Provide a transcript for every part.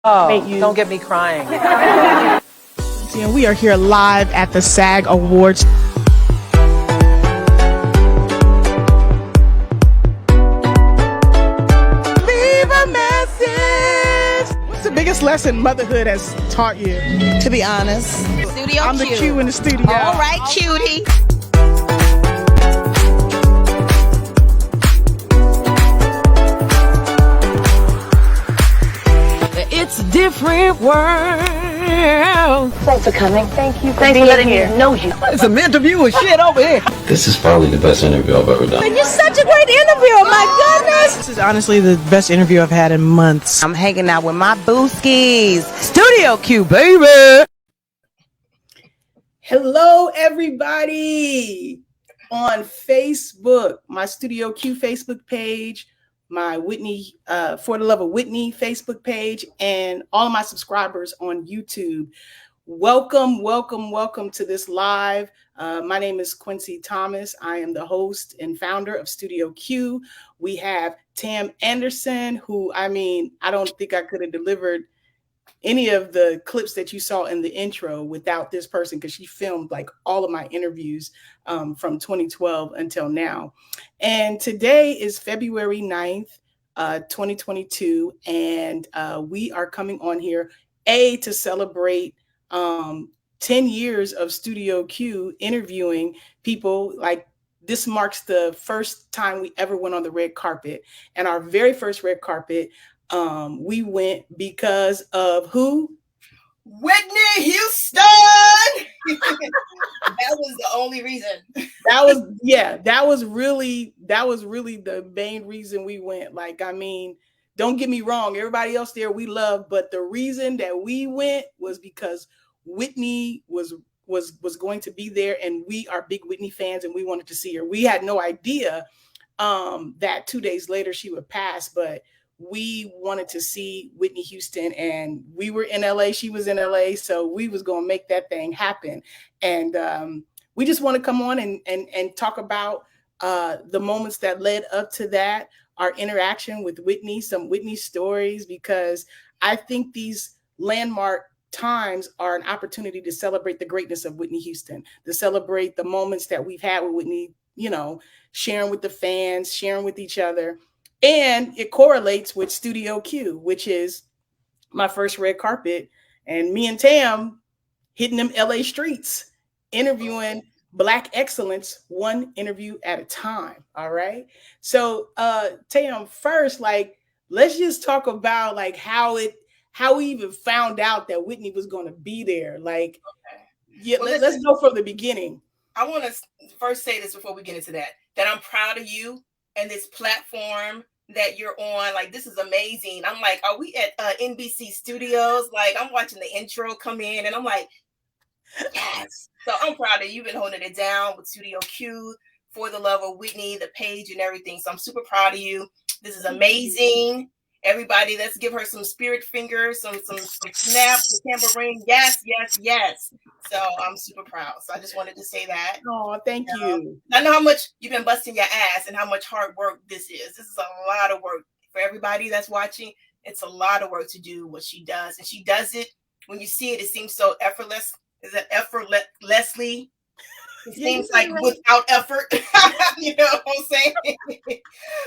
Oh, don't get me crying. And we are here live at the SAG Awards. Leave a message. What's the biggest lesson motherhood has taught you? To be honest, Studio I'm the Q. Q in the studio. All right, cutie. It's a different world. Thanks for coming. Thank you for letting me know you. It's a mental view of shit over here. This is probably the best interview I've ever done. You're such a great interviewer, my goodness. This is honestly the best interview I've had in months. I'm hanging out with my booskies. Studio Q, baby. Hello, everybody on Facebook, my Studio Q Facebook page, my Whitney, For the Love of Whitney Facebook page, and all of my subscribers on YouTube. Welcome, welcome, welcome to this live. My name is Quincy Thomas. I am the host and founder of Studio Q. We have Tam Anderson, who, I don't think I could have delivered any of the clips that you saw in the intro without this person, because she filmed like all of my interviews from 2012 until now. And today is February 9th, 2022. And we are coming on here, to celebrate 10 years of Studio Q interviewing people. Like, this marks the first time we ever went on the red carpet. And our very first red carpet, we went because of who? Whitney Houston. That was the only reason. That was really the main reason we went. Like, don't get me wrong, everybody else there we love, but the reason that we went was because Whitney was going to be there, and we are big Whitney fans, and we wanted to see her. We had no idea that 2 days later she would pass, but we wanted to see Whitney Houston, and we were in LA, she was in LA, so we was going to make that thing happen. And we just want to come on and talk about the moments that led up to that, our interaction with Whitney, some Whitney stories, because I think these landmark times are an opportunity to celebrate the greatness of Whitney Houston, to celebrate the moments that we've had with Whitney, sharing with the fans, sharing with each other. And it correlates with Studio Q, which is my first red carpet, and me and Tam hitting them LA streets, interviewing Black excellence, one interview at a time. All right. So Tam, first, let's just talk about how we even found out that Whitney was going to be there. Let's go from the beginning. I want to first say this before we get into that I'm proud of you and this platform that you're on. Like, this is amazing. I'm like, are we at NBC Studios? Like, I'm watching the intro come in, and I'm like, yes. So I'm proud of you. You've been holding it down with Studio Q, For the Love of Whitney, the page and everything. So I'm super proud of you. This is amazing. Everybody, let's give her some spirit fingers, some snaps, the tambourine. Yes, yes, yes. So I'm super proud. So I just wanted to say that. Oh, thank you. I know how much you've been busting your ass and how much hard work this is. This is a lot of work for everybody that's watching. It's a lot of work to do what she does. And she does it. When you see it, it seems so effortless. Is it effortlessly? It seems like without effort. You know what I'm saying?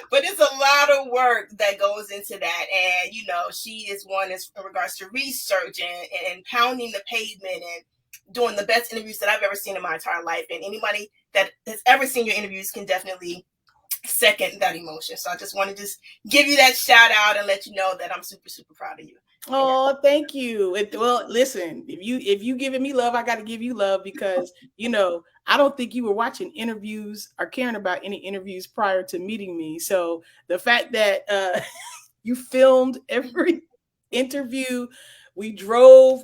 But it's a lot of work that goes into that. And, she is one in regards to research and pounding the pavement and doing the best interviews that I've ever seen in my entire life. And anybody that has ever seen your interviews can definitely second that emotion. So I just want to just give you that shout out and let you know that I'm super, super proud of you. Oh, thank you. Well, listen, if you giving me love, I got to give you love, because, I don't think you were watching interviews or caring about any interviews prior to meeting me. So the fact that you filmed every interview,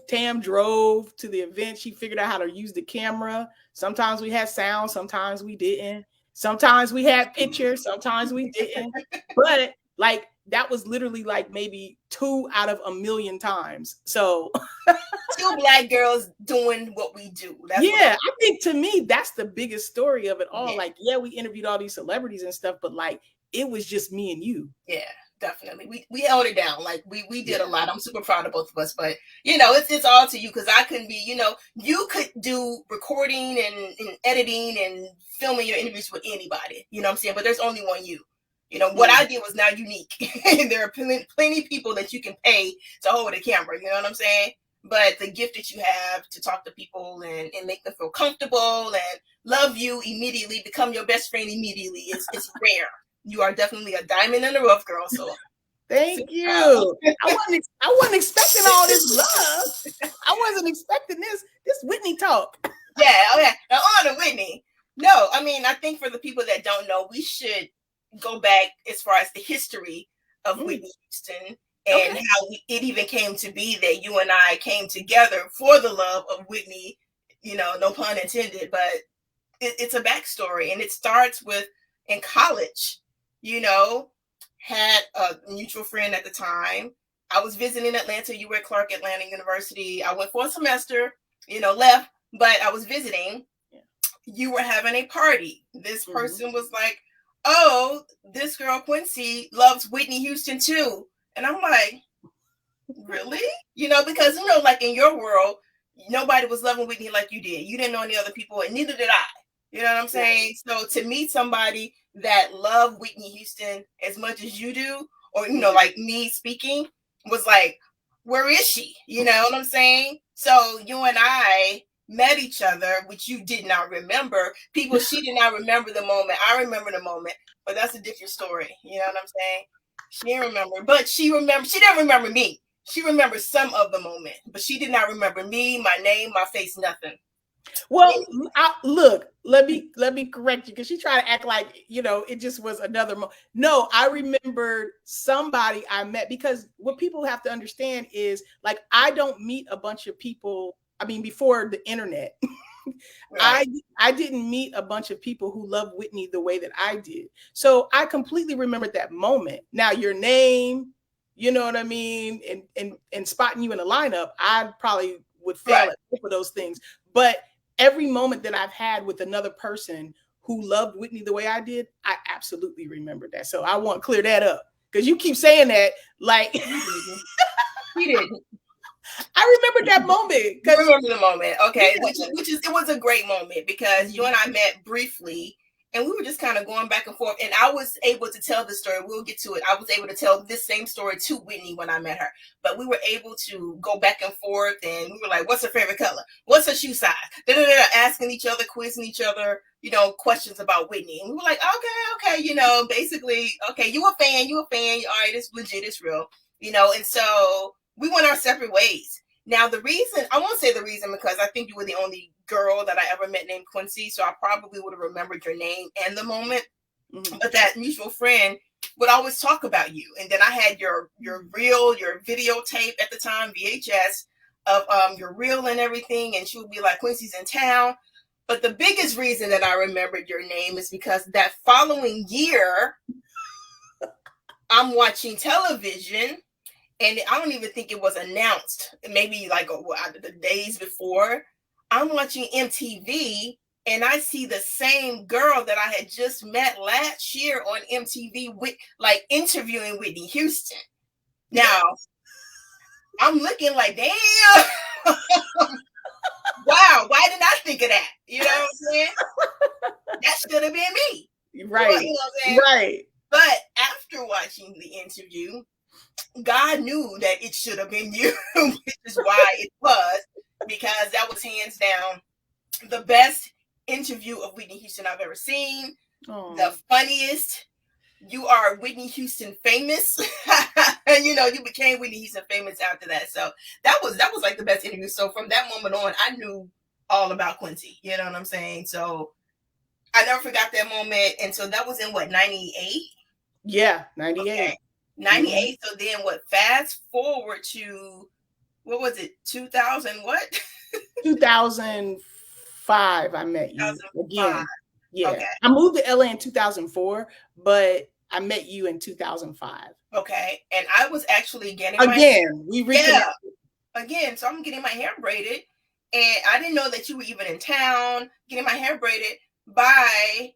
Tam drove to the event. She figured out how to use the camera. Sometimes we had sound, sometimes we didn't. Sometimes we had pictures, sometimes we didn't. But that was literally maybe 2 out of a million times. So 2 Black girls doing what we do. I think, to me, that's the biggest story of it all. Yeah. We interviewed all these celebrities and stuff, but it was just me and you. Yeah. definitely. We held it down. Like we did a lot. I'm super proud of both of us. But it's all to you, because I couldn't be. You could do recording and editing and filming your interviews with anybody. You know what I'm saying? But there's only one you. What I did was not unique. There are plenty of people that you can pay to hold a camera. You know what I'm saying? But the gift that you have to talk to people and make them feel comfortable and love you immediately, become your best friend immediately, is rare. You are definitely a diamond in the rough, girl. So thank you. I wasn't expecting all this love. I wasn't expecting this Whitney talk. Yeah, okay. Now on to Whitney. No, I mean, I think for the people that don't know, we should go back as far as the history of Whitney Houston and how it even came to be that you and I came together for the love of Whitney. No pun intended, but it's a backstory, and it starts with in college. Had a mutual friend at the time. I was visiting Atlanta. You were at Clark Atlanta University. I went for a semester, left, but I was visiting. Yeah. You were having a party. This person was like, oh, this girl Quincy loves Whitney Houston too. And I'm like, really? Because, like in your world, nobody was loving Whitney like you did. You didn't know any other people, and neither did I. You know what I'm saying? So to meet somebody that loved Whitney Houston as much as you do, or, like me speaking, was like, where is she? You know what I'm saying? So you and I met each other, which you did not remember. She did not remember the moment. I remember the moment, but that's a different story. You know what I'm saying? She didn't remember, but she didn't remember me. She remembered some of the moment, but she did not remember me, my name, my face, nothing. Well, look, let me correct you, because she tried to act like, it just was another moment. No, I remembered somebody I met, because what people have to understand is, like, I don't meet a bunch of people. I mean, before the internet, right. I didn't meet a bunch of people who love Whitney the way that I did. So I completely remembered that moment. Now, your name, you know what I mean, and spotting you in a lineup, I probably would fail at both of those things. But every moment that I've had with another person who loved Whitney the way I did, I absolutely remember that. So I want to clear that up, because you keep saying that like you didn't. I remember that moment. I remember the moment. Okay. Yeah. It was a great moment, because you and I met briefly, and we were just kind of going back and forth, and I was able to tell the story. We'll get to it. I was able to tell this same story to Whitney when I met her, but we were able to go back and forth, and we were like, what's her favorite color? What's her shoe size? Asking each other, quizzing each other, questions about Whitney. And we were like, okay, basically, okay, you a fan. All right, it's legit, it's real, and so we went our separate ways. Now, I won't say the reason, because I think you were the only girl that I ever met named Quincy, so I probably would have remembered your name and the moment. Mm-hmm. But that mutual friend would always talk about you. And then I had your reel, your videotape at the time, VHS, of your reel and everything, and she would be like, Quincy's in town. But the biggest reason that I remembered your name is because that following year, I'm watching television, and I don't even think it was announced. Maybe like the days before, I'm watching MTV, and I see the same girl that I had just met last year on MTV with, like, interviewing Whitney Houston. Now, I'm looking like, damn, wow, why didn't I think of that? You know what I'm saying? That should have been me. Right. You know what I'm saying? Right. But after watching the interview, God knew that it should have been you, which is why it was, because that was hands down the best interview of Whitney Houston I've ever seen. Aww. The funniest. You are Whitney Houston famous. And you became Whitney Houston famous after that. So that was like the best interview. So from that moment on, I knew all about Quincy. You know what I'm saying? So I never forgot that moment. And so that was in what, 98? Yeah, 98. Okay. 98. Mm-hmm. So then fast forward to, what was it? 2000 what? 2005 I met you again. Yeah. Okay. I moved to LA in 2004, but I met you in 2005. Okay. And I was actually getting Again, so I'm getting my hair braided, and I didn't know that you were even in town, getting my hair braided by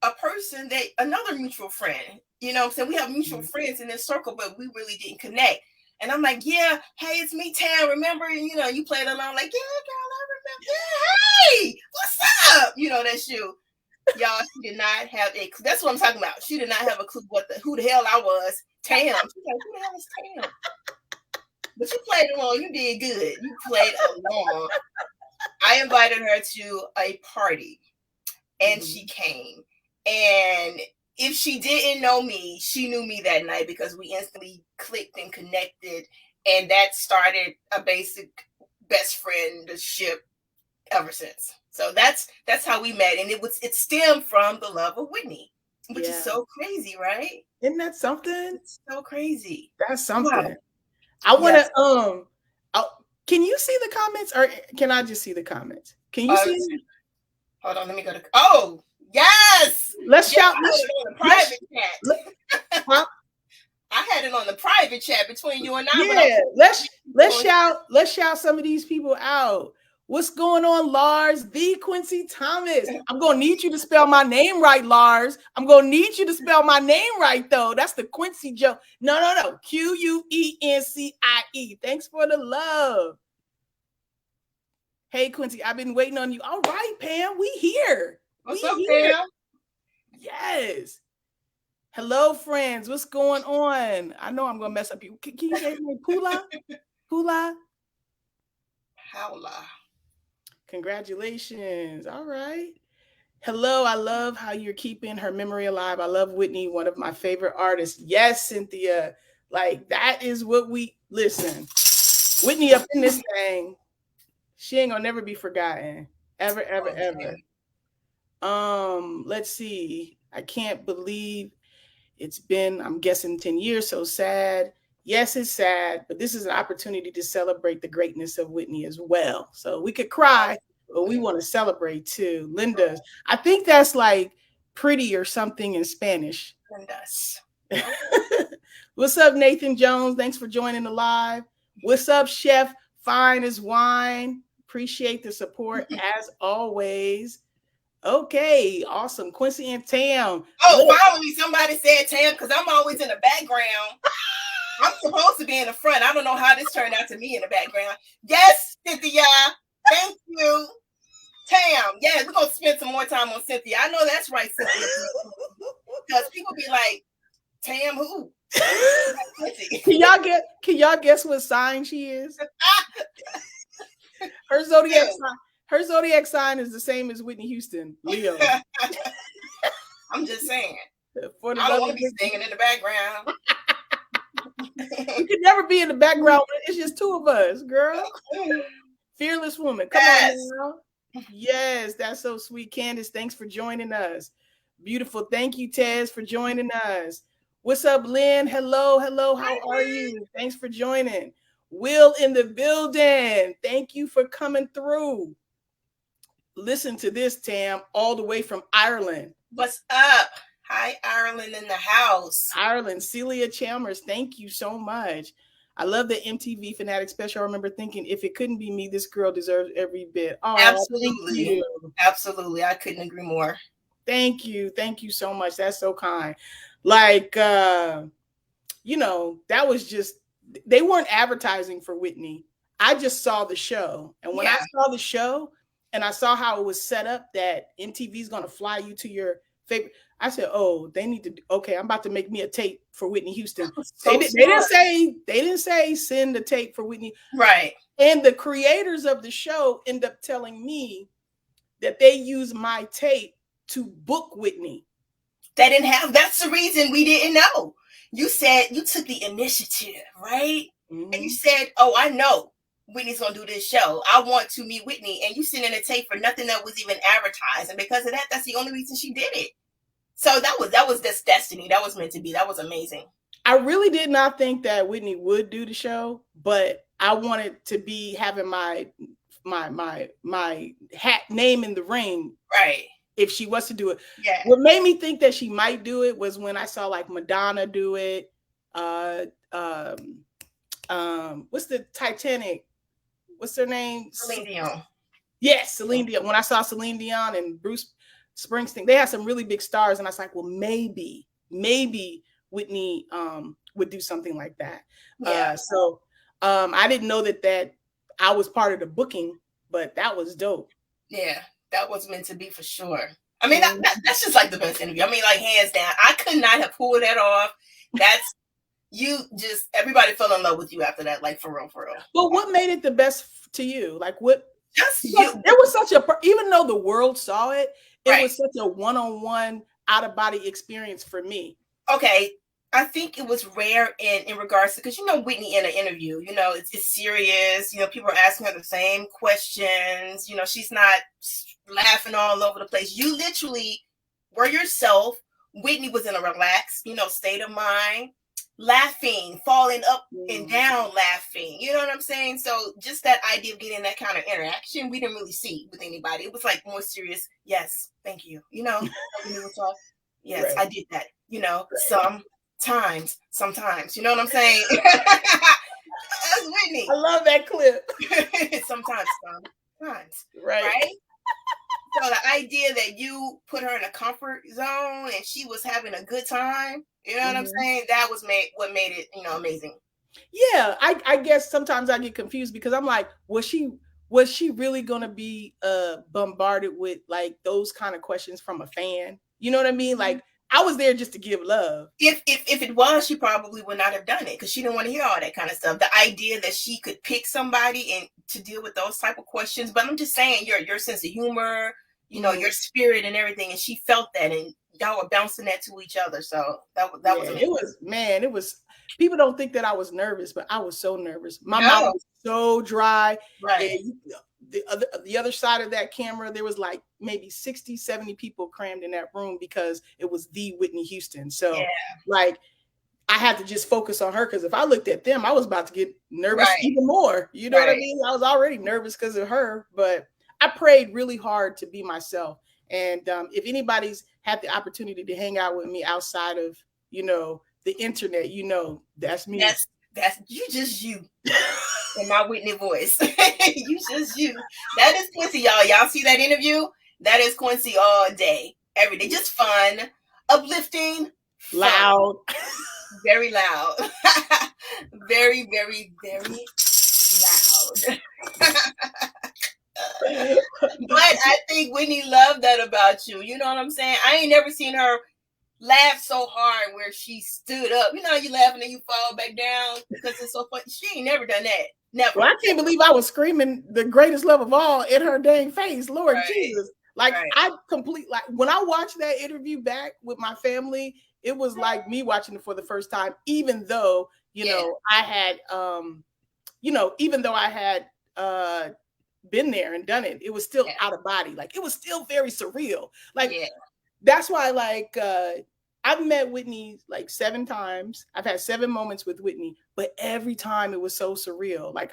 a person that another mutual friend, you know what I'm saying? We have mutual friends in this circle, but we really didn't connect. And I'm like, yeah, hey, it's me, Tam. Remember, you know, you played along, like, yeah, girl, I remember. Yeah, hey, what's up? You know, that's you. Y'all, she did not have a clue. That's what I'm talking about. She did not have a clue who the hell I was. Tam. She's like, who the hell is Tam? But you played along. You did good. You played along. I invited her to a party, and she came. And if she didn't know me, she knew me that night because we instantly clicked and connected, and that started a basic best friendship ever since. So that's how we met, and it stemmed from the love of Whitney, which is so crazy, right? Isn't that something? It's so crazy. That's something. Wow. I want to can you see the comments, or can I just see the comments? Can you see them? Hold on, let me go to. Oh, yes. Let's shout. I had it on the private chat. I had it on the private chat between you and I. Yeah, let's shout some of these people out. What's going on, Lars? The Quincy Thomas. I'm gonna need you to spell my name right, Lars. I'm gonna need you to spell my name right, though. That's the Quincy joke. No. Quencie. Thanks for the love. Hey, Quincy, I've been waiting on you. All right, Pam, we here. What's up, Pam? Yes. Hello, friends. What's going on? I know I'm gonna mess up you. Can you say me Pula? Pula? Howla. Congratulations. All right. Hello. I love how you're keeping her memory alive. I love Whitney, one of my favorite artists. Yes, Cynthia. Like, that is what we listen. Whitney up in this thing. She ain't gonna never be forgotten. Ever. Let's see. I can't believe it's been, I'm guessing, 10 years. So sad. Yes, it's sad, but this is an opportunity to celebrate the greatness of Whitney as well. So we could cry, but we want to celebrate too. Linda, I think that's like pretty or something in Spanish. Linda's. What's up, Nathan Jones? Thanks for joining the live. What's up, Chef Fine as Wine? Appreciate the support as always. Okay, awesome. Quincy and Tam. Oh, finally somebody said Tam, because I'm always in the background. I'm supposed to be in the front. I don't know how this turned out to me in the background. Yes, Cynthia. Thank you. Tam. Yeah, we're going to spend some more time on Cynthia. I know that's right, Cynthia. Because people be like, Tam who? Can y'all guess what sign she is? Her zodiac sign is the same as Whitney Houston, Leo. I'm just saying. I don't want to be singing in the background. You can never be in the background. It's just two of us, girl. Fearless woman. Come on now. Yes, that's so sweet. Candace, thanks for joining us. Beautiful. Thank you, Tez, for joining us. What's up, Lynn? Hello. How are you? Thanks for joining. Will in the building. Thank you for coming through. Listen to this, Tam, all the way from Ireland. What's up? Hi, Ireland in the house. Ireland, Celia Chalmers, thank you so much. I love the MTV Fanatic special. I remember thinking, if it couldn't be me, this girl deserves every bit. Oh, absolutely. Absolutely. I couldn't agree more. Thank you. Thank you so much. That's so kind. Like, that was just, they weren't advertising for Whitney. I just saw the show. And when I saw the show and I saw how it was set up that MTV is going to fly you to your favorite, I said, oh, they need to, okay, I'm about to make me a tape for Whitney Houston. They didn't say send the tape for Whitney. Right. And the creators of the show end up telling me that they use my tape to book Whitney. That's the reason we didn't know. You said you took the initiative, right? Mm-hmm. And you said, oh, I know Whitney's going to do this show. I want to meet Whitney. And you sent in a tape for nothing that was even advertised. And because of that, that's the only reason she did it. So that was just destiny. That was meant to be. That was amazing. I really did not think that Whitney would do the show, but I wanted to be having my hat name in the ring. Right. If she was to do it. Yeah. What made me think that she might do it was when I saw like Madonna do it. What's the Titanic? What's her name? Celine Dion. Yes, Celine Dion. When I saw Celine Dion and Bruce Springsteen. They had some really big stars, and I was like, well, maybe Whitney would do something like that. Yeah. So I didn't know that I was part of the booking, but that was dope. Yeah, that was meant to be for sure. I mean, that's just like the best interview. I mean, like hands down, I could not have pulled that off. That's everybody fell in love with you after that, like for real. But what made it the best to you? Like what? Just you. There was such even though the world saw it, it Right. was such a one-on-one out-of-body experience for me. Okay, I think it was rare in regards to, because Whitney in an interview, it's serious. People are asking her the same questions. She's not laughing all over the place. You literally were yourself. Whitney was in a relaxed, state of mind, laughing, falling up and down, laughing. You know what I'm saying? So just that idea of getting that kind of interaction, we didn't really see with anybody. It was like more serious. Yes, thank you. Yes, right. I did that. Right. Sometimes. You know what I'm saying? That's Whitney. I love that clip. Sometimes. Right? So the idea that you put her in a comfort zone and she was having a good time, you know what I'm saying? That was what made it, amazing. Yeah, I guess sometimes I get confused because I'm like, was she really gonna be bombarded with like those kind of questions from a fan? You know what I mean? Like I was there just to give love. If it was, she probably would not have done it because she didn't want to hear all that kind of stuff. The idea that she could pick somebody and to deal with those type of questions, but I'm just saying your sense of humor, your spirit and everything, and she felt that, and y'all were bouncing that to each other. So that was amazing. It was. People don't think that I was nervous, but I was so nervous. My mouth was so dry. Right. The other side of that camera, there was like maybe 60, 70 people crammed in that room because it was the Whitney Houston. So like I had to just focus on her because if I looked at them, I was about to get nervous even more. You know what I mean? I was already nervous because of her, but I prayed really hard to be myself. And if anybody's had the opportunity to hang out with me outside of, the internet, that's me. That's you. In my Whitney voice. You just you. That is Quincy, y'all. Y'all see that interview? That is Quincy all day, every day. Just fun, uplifting, loud. Very loud. Very, very, very loud. But I think Whitney loved that about you. You know what I'm saying? I ain't never seen her laugh so hard where she stood up. You laughing and you fall back down because it's so funny. She ain't never done that. Never. Well, I can't believe I was screaming the greatest love of all in her dang face. Lord Jesus. Like I when I watched that interview back with my family, it was like me watching it for the first time, even though, I had even though I had been there and done it, it was still out of body. Like it was still very surreal. Like that's why I've met Whitney like 7 times. I've had 7 moments with Whitney, but every time it was so surreal. Like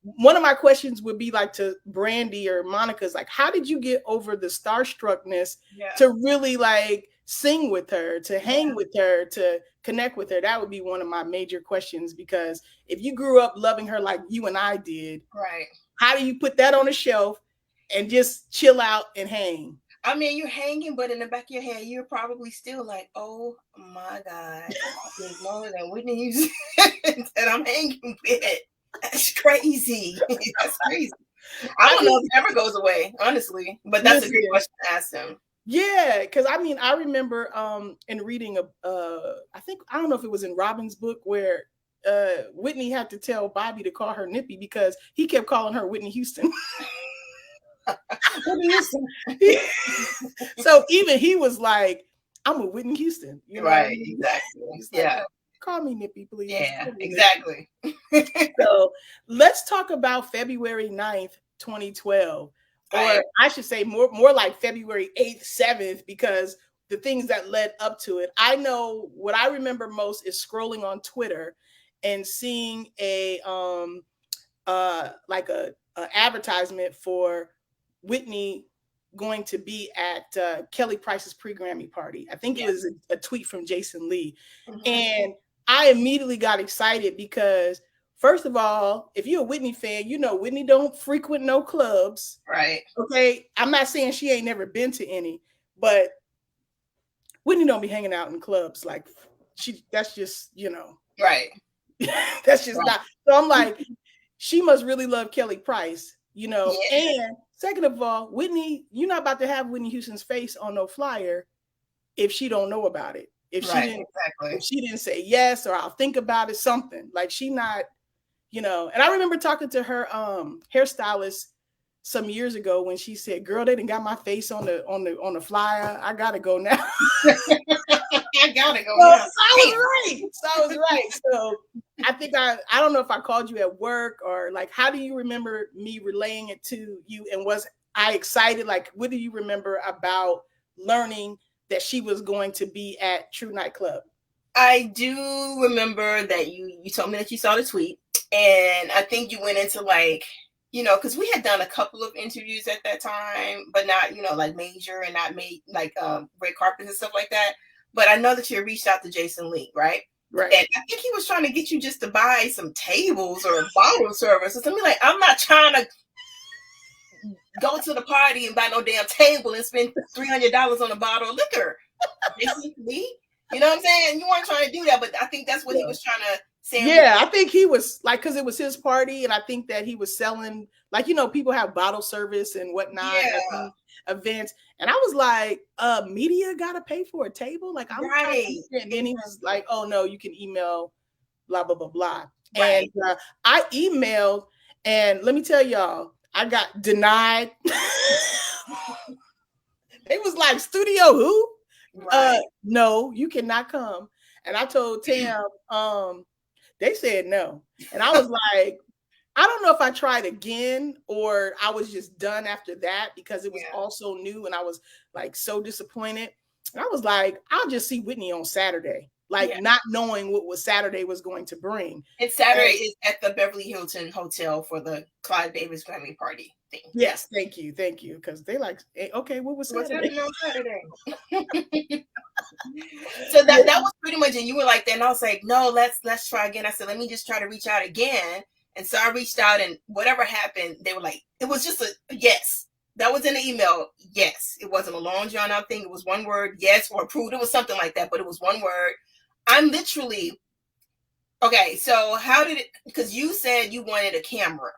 one of my questions would be like to Brandy or Monica's like, how did you get over the starstruckness to really like sing with her, to hang with her, to connect with her? That would be one of my major questions, because if you grew up loving her like you and I did, how do you put that on a shelf and just chill out and hang? I mean, you're hanging, but in the back of your head, you're probably still like, oh my God, it's longer than Whitney Houston that I'm hanging with. That's crazy. That's crazy. I don't know if it ever goes away, honestly, but that's a great question to ask him. Yeah, because I mean, I remember in reading I don't know if it was in Robin's book where Whitney had to tell Bobby to call her Nippy because he kept calling her Whitney Houston. So even he was like, I'm a Whitney Houston. Exactly. Like, call me Nippy, please. Yeah, exactly. So let's talk about February 9th, 2012. Or I should say more like February 8th, 7th, because the things that led up to it. I know what I remember most is scrolling on Twitter and seeing a advertisement for Whitney going to be at Kelly Price's pre-Grammy party. I think it was a tweet from Jason Lee. And I immediately got excited because, first of all, if you're a Whitney fan, Whitney don't frequent no clubs. Right. Okay. I'm not saying she ain't never been to any, But Whitney don't be hanging out in clubs like that's just, Right. that's just Right. not. So I'm like, she must really love Kelly Price, Yeah. And second of all, Whitney, you're not about to have Whitney Houston's face on no flyer if she don't know about it. If she didn't say yes, or I'll think about it, something like she not, And I remember talking to her hairstylist some years ago when she said, "Girl, they done got my face on the flyer. I gotta go now." I gotta go So now. I was right. So I think I don't know if I called you at work or like, how do you remember me relaying it to you? And was I excited? Like, what do you remember about learning that she was going to be at True Nightclub? I do remember that you told me that you saw the tweet, and I think you went into like, because we had done a couple of interviews at that time, but not, like major and not made like red carpets and stuff like that. But I know that you reached out to Jason Lee, right? Right. And I think he was trying to get you just to buy some tables or a bottle service or something. Like, I'm not trying to go to the party and buy no damn table and spend $300 on a bottle of liquor. Jason Lee? You know what I'm saying? You weren't trying to do that, but I think that's what he was trying to say. Yeah, I think he was like, because it was his party, and I think that he was selling, like, people have bottle service and whatnot at events. And I was like, media gotta pay for a table? Like, I'm right. And then he was like, oh no, you can email blah blah blah blah. Right. And I emailed, and let me tell y'all, I got denied. It was like, studio who? Right. No, you cannot come. And I told Tam, they said no. And I was like, I don't know if I tried again or I was just done after that, because it was also new and I was like so disappointed. And I was like, I'll just see Whitney on Saturday, like not knowing what Saturday was going to bring. And Saturday is at the Beverly Hilton Hotel for the Clive Davis Grammy party thing. Yes, thank you. Because they like, okay, what was Saturday? What's happening on Saturday? So that was pretty much it. You were like that, and I was like, no, let's try again. I said, let me just try to reach out again. And so I reached out, and whatever happened, they were like, it was just a yes. That was in the email. Yes. It wasn't a long drawn out thing. It was one word, yes, or approved. It was something like that, but it was one word. I'm literally, okay, so how did it, because you said you wanted a camera,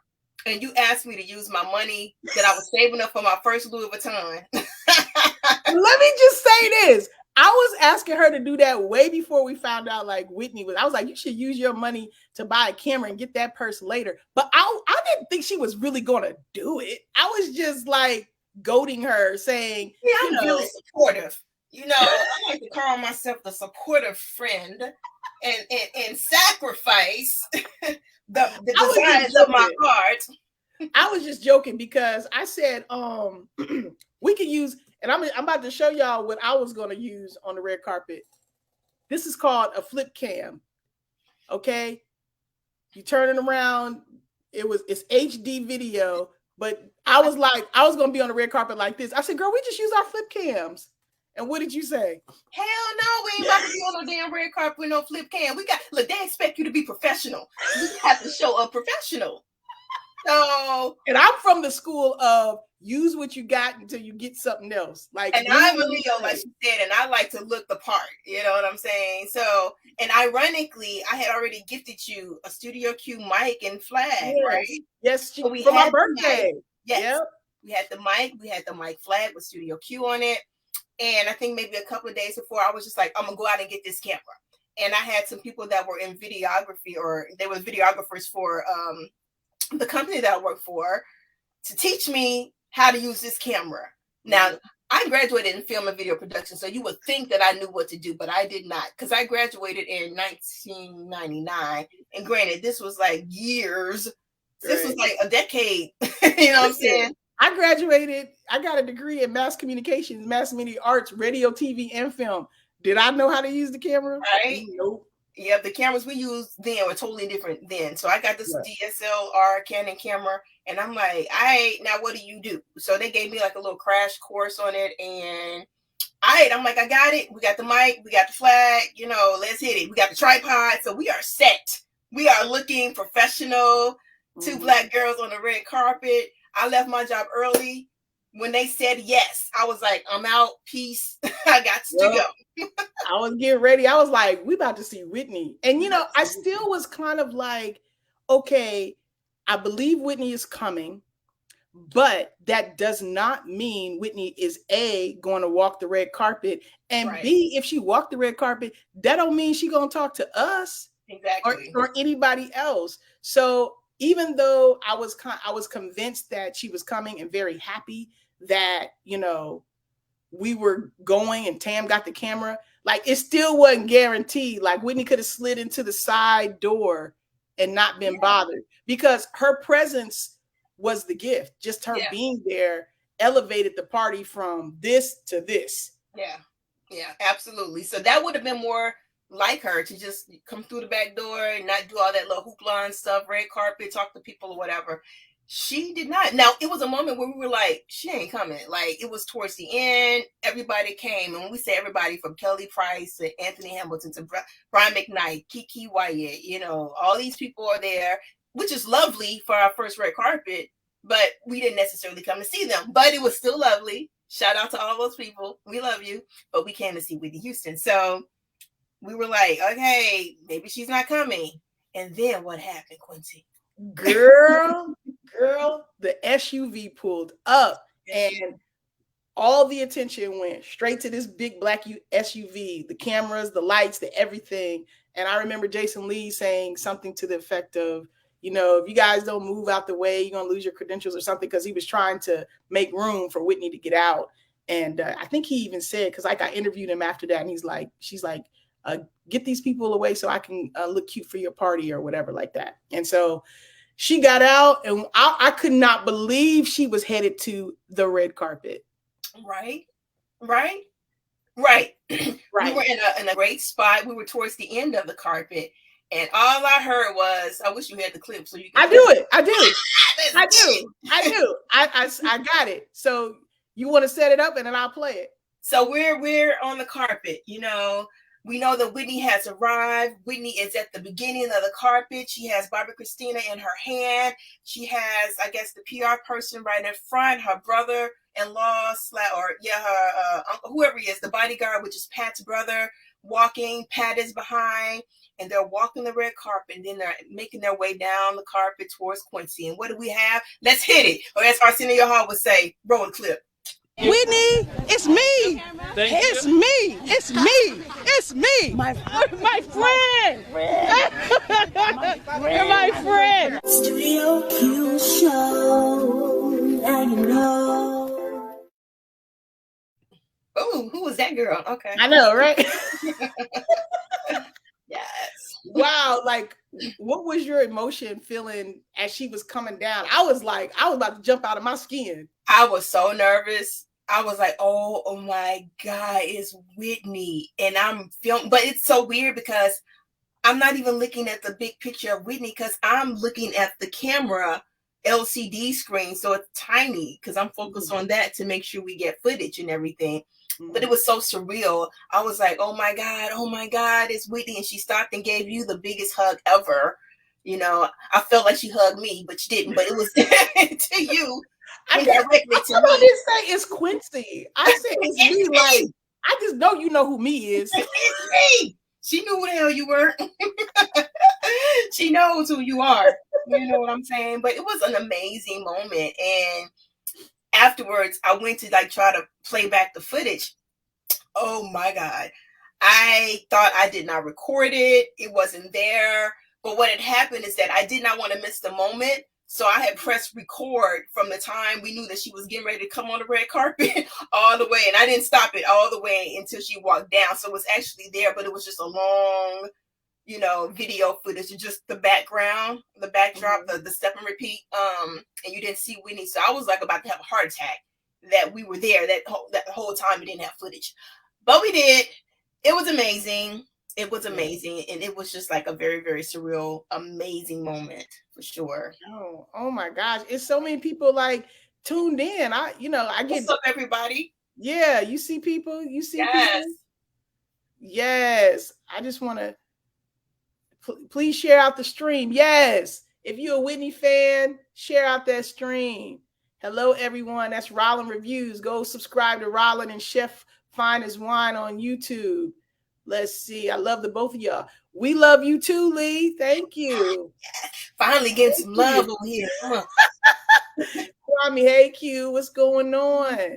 and you asked me to use my money that I was saving up for my first Louis Vuitton. Let me just say this. I was asking her to do that way before we found out like Whitney was. I was like, you should use your money to buy a camera and get that purse later. But I didn't think she was really going to do it. I was just like goading her, saying, I'm really supportive. I like to call myself the supportive friend and sacrifice the desires of my heart. I was just joking because I said, we could use, and I'm about to show y'all what I was going to use on the red carpet. This is called a flip cam. Okay. You turn it around. It's HD video, but I was like, I was going to be on the red carpet like this. I said, girl, we just use our flip cams. And what did you say? Hell no, we ain't about to be on no damn red carpet with no flip cam. Look, they expect you to be professional. You have to show up professional. So, and I'm from the school of use what you got until you get something else. Like, and I'm a Leo, like she said, and I like to look the part. You know what I'm saying? So, and ironically, I had already gifted you a Studio Q mic and flag, right? Yes, so for my birthday. Yes, yep. We had the mic. We had the mic flag with Studio Q on it. And I think maybe a couple of days before, I was just like, I'm gonna go out and get this camera. And I had some people that were in videography, or they were videographers for the company that I work for, to teach me how to use this camera. Now, I graduated in film and video production, so you would think that I knew what to do, but I did not, because I graduated in 1999. And granted, this was like years. This was like a decade. You know what I'm saying? I graduated, I got a degree in mass communications, mass media arts, radio, TV, and film. Did I know how to use the camera? Right. Nope. Yeah, the cameras we used then were totally different then. So I got this DSLR Canon camera, and I'm like, now what do you do? So they gave me like a little crash course on it, and I'm like, I got it. We got the mic, we got the flag, let's hit it. We got the tripod, so we are set. We are looking professional. Two black girls on the red carpet. I left my job early when they said yes, I was like, I'm out. Peace. I got to go. I was getting ready. I was like, we about to see Whitney. And, you know, I still was kind of like, okay, I believe Whitney is coming, but that does not mean Whitney is A, going to walk the red carpet, and Right. B, if she walked the red carpet, that don't mean she going to talk to us Exactly. or anybody else. So even though I was convinced that she was coming and very happy that, you know, we were going and Tam got the camera, like it still wasn't guaranteed. Like Whitney could have slid into the side door and not been bothered, because her presence was the gift. Just her being there elevated the party from this to this. Yeah, absolutely. So that would have been more like her, to just come through the back door and not do all that little hoopla and stuff, red carpet, talk to people or whatever. She did not. Now, it was a moment where we were like, she ain't coming. Like, it was towards the end. Everybody came. And when we say everybody, from Kelly Price to Anthony Hamilton to Brian McKnight, Kiki Wyatt, you know, all these people are there, which is lovely for our first red carpet, but we didn't necessarily come to see them. But it was still lovely. Shout out to all those people. We love you. But we came to see Whitney Houston. So we were like, okay, maybe she's not coming. And then what happened, Quincy? Girl, the SUV pulled up and all the attention went straight to this big black SUV, the cameras, the lights, the everything. And I remember Jason Lee saying something to the effect of, you know, if you guys don't move out the way, you're going to lose your credentials or something, because he was trying to make room for Whitney to get out. And I think he even said, because like I interviewed him after that, and she's like, get these people away so I can look cute for your party or whatever like that. And so she got out, and I could not believe she was headed to the red carpet. Right. We were in a great spot. We were towards the end of the carpet, and all I heard was, I wish you had the clip so you can. I do. I got it. So you want to set it up, and then I'll play it. So we're on the carpet, you know. We know that Whitney has arrived. Whitney is at the beginning of the carpet. She has Barbara Christina in her hand. She has, I guess, the PR person right in front, her brother-in-law, her uncle, whoever he is, the bodyguard, which is Pat's brother, walking. Pat is behind, and they're walking the red carpet, and then they're making their way down the carpet towards Quincy. And what do we have? Let's hit it. Or as Arsenio Hall would say, roll the clip. Whitney, it's me. It's me. It's me. It's me. My friend. You're my friend. Studio Q show. Now you know. Oh, who was that girl? Okay. I know, right? Yes. Wow. Like, what was your emotion feeling as she was coming down? I was about to jump out of my skin. I was so nervous. I was like, oh my God, it's Whitney. And I'm filming, but it's so weird because I'm not even looking at the big picture of Whitney, because I'm looking at the camera LCD screen. So it's tiny, because I'm focused on that to make sure we get footage and everything. But it was so surreal. I was like, oh my God, it's Whitney. And she stopped and gave you the biggest hug ever. You know, I felt like she hugged me, but she didn't. But it was to you. I didn't say it's Quincy. I said it's me. Like, I just know you know who me is. It's me. She knew who the hell you were. She knows who you are. You know what I'm saying? But it was an amazing moment. And afterwards, I went to try to play back the footage. Oh my God. I thought I did not record it. It wasn't there. But what had happened is that I did not want to miss the moment. So I had pressed record from the time we knew that she was getting ready to come on the red carpet all the way. And I didn't stop it all the way until she walked down. So it was actually there, but it was just a long, video footage of just the background, the backdrop, the step and repeat. And you didn't see Whitney. So I was about to have a heart attack that we were there that whole time we didn't have footage. But we did. It was amazing. It was amazing. And it was just a very, very surreal, amazing moment for sure. Oh my gosh. It's so many people tuned in. I get. What's up, everybody? Yeah. You see people. Yes. People. Yes. I just want to please share out the stream. Yes. If you're a Whitney fan, share out that stream. Hello, everyone. That's Rollin Reviews. Go subscribe to Rollin and Chef Fine as Wine on YouTube. Let's see. I love the both of y'all. We love you too, Lee. Thank you. Finally getting some love over here. Kwame, hey Q, what's going on?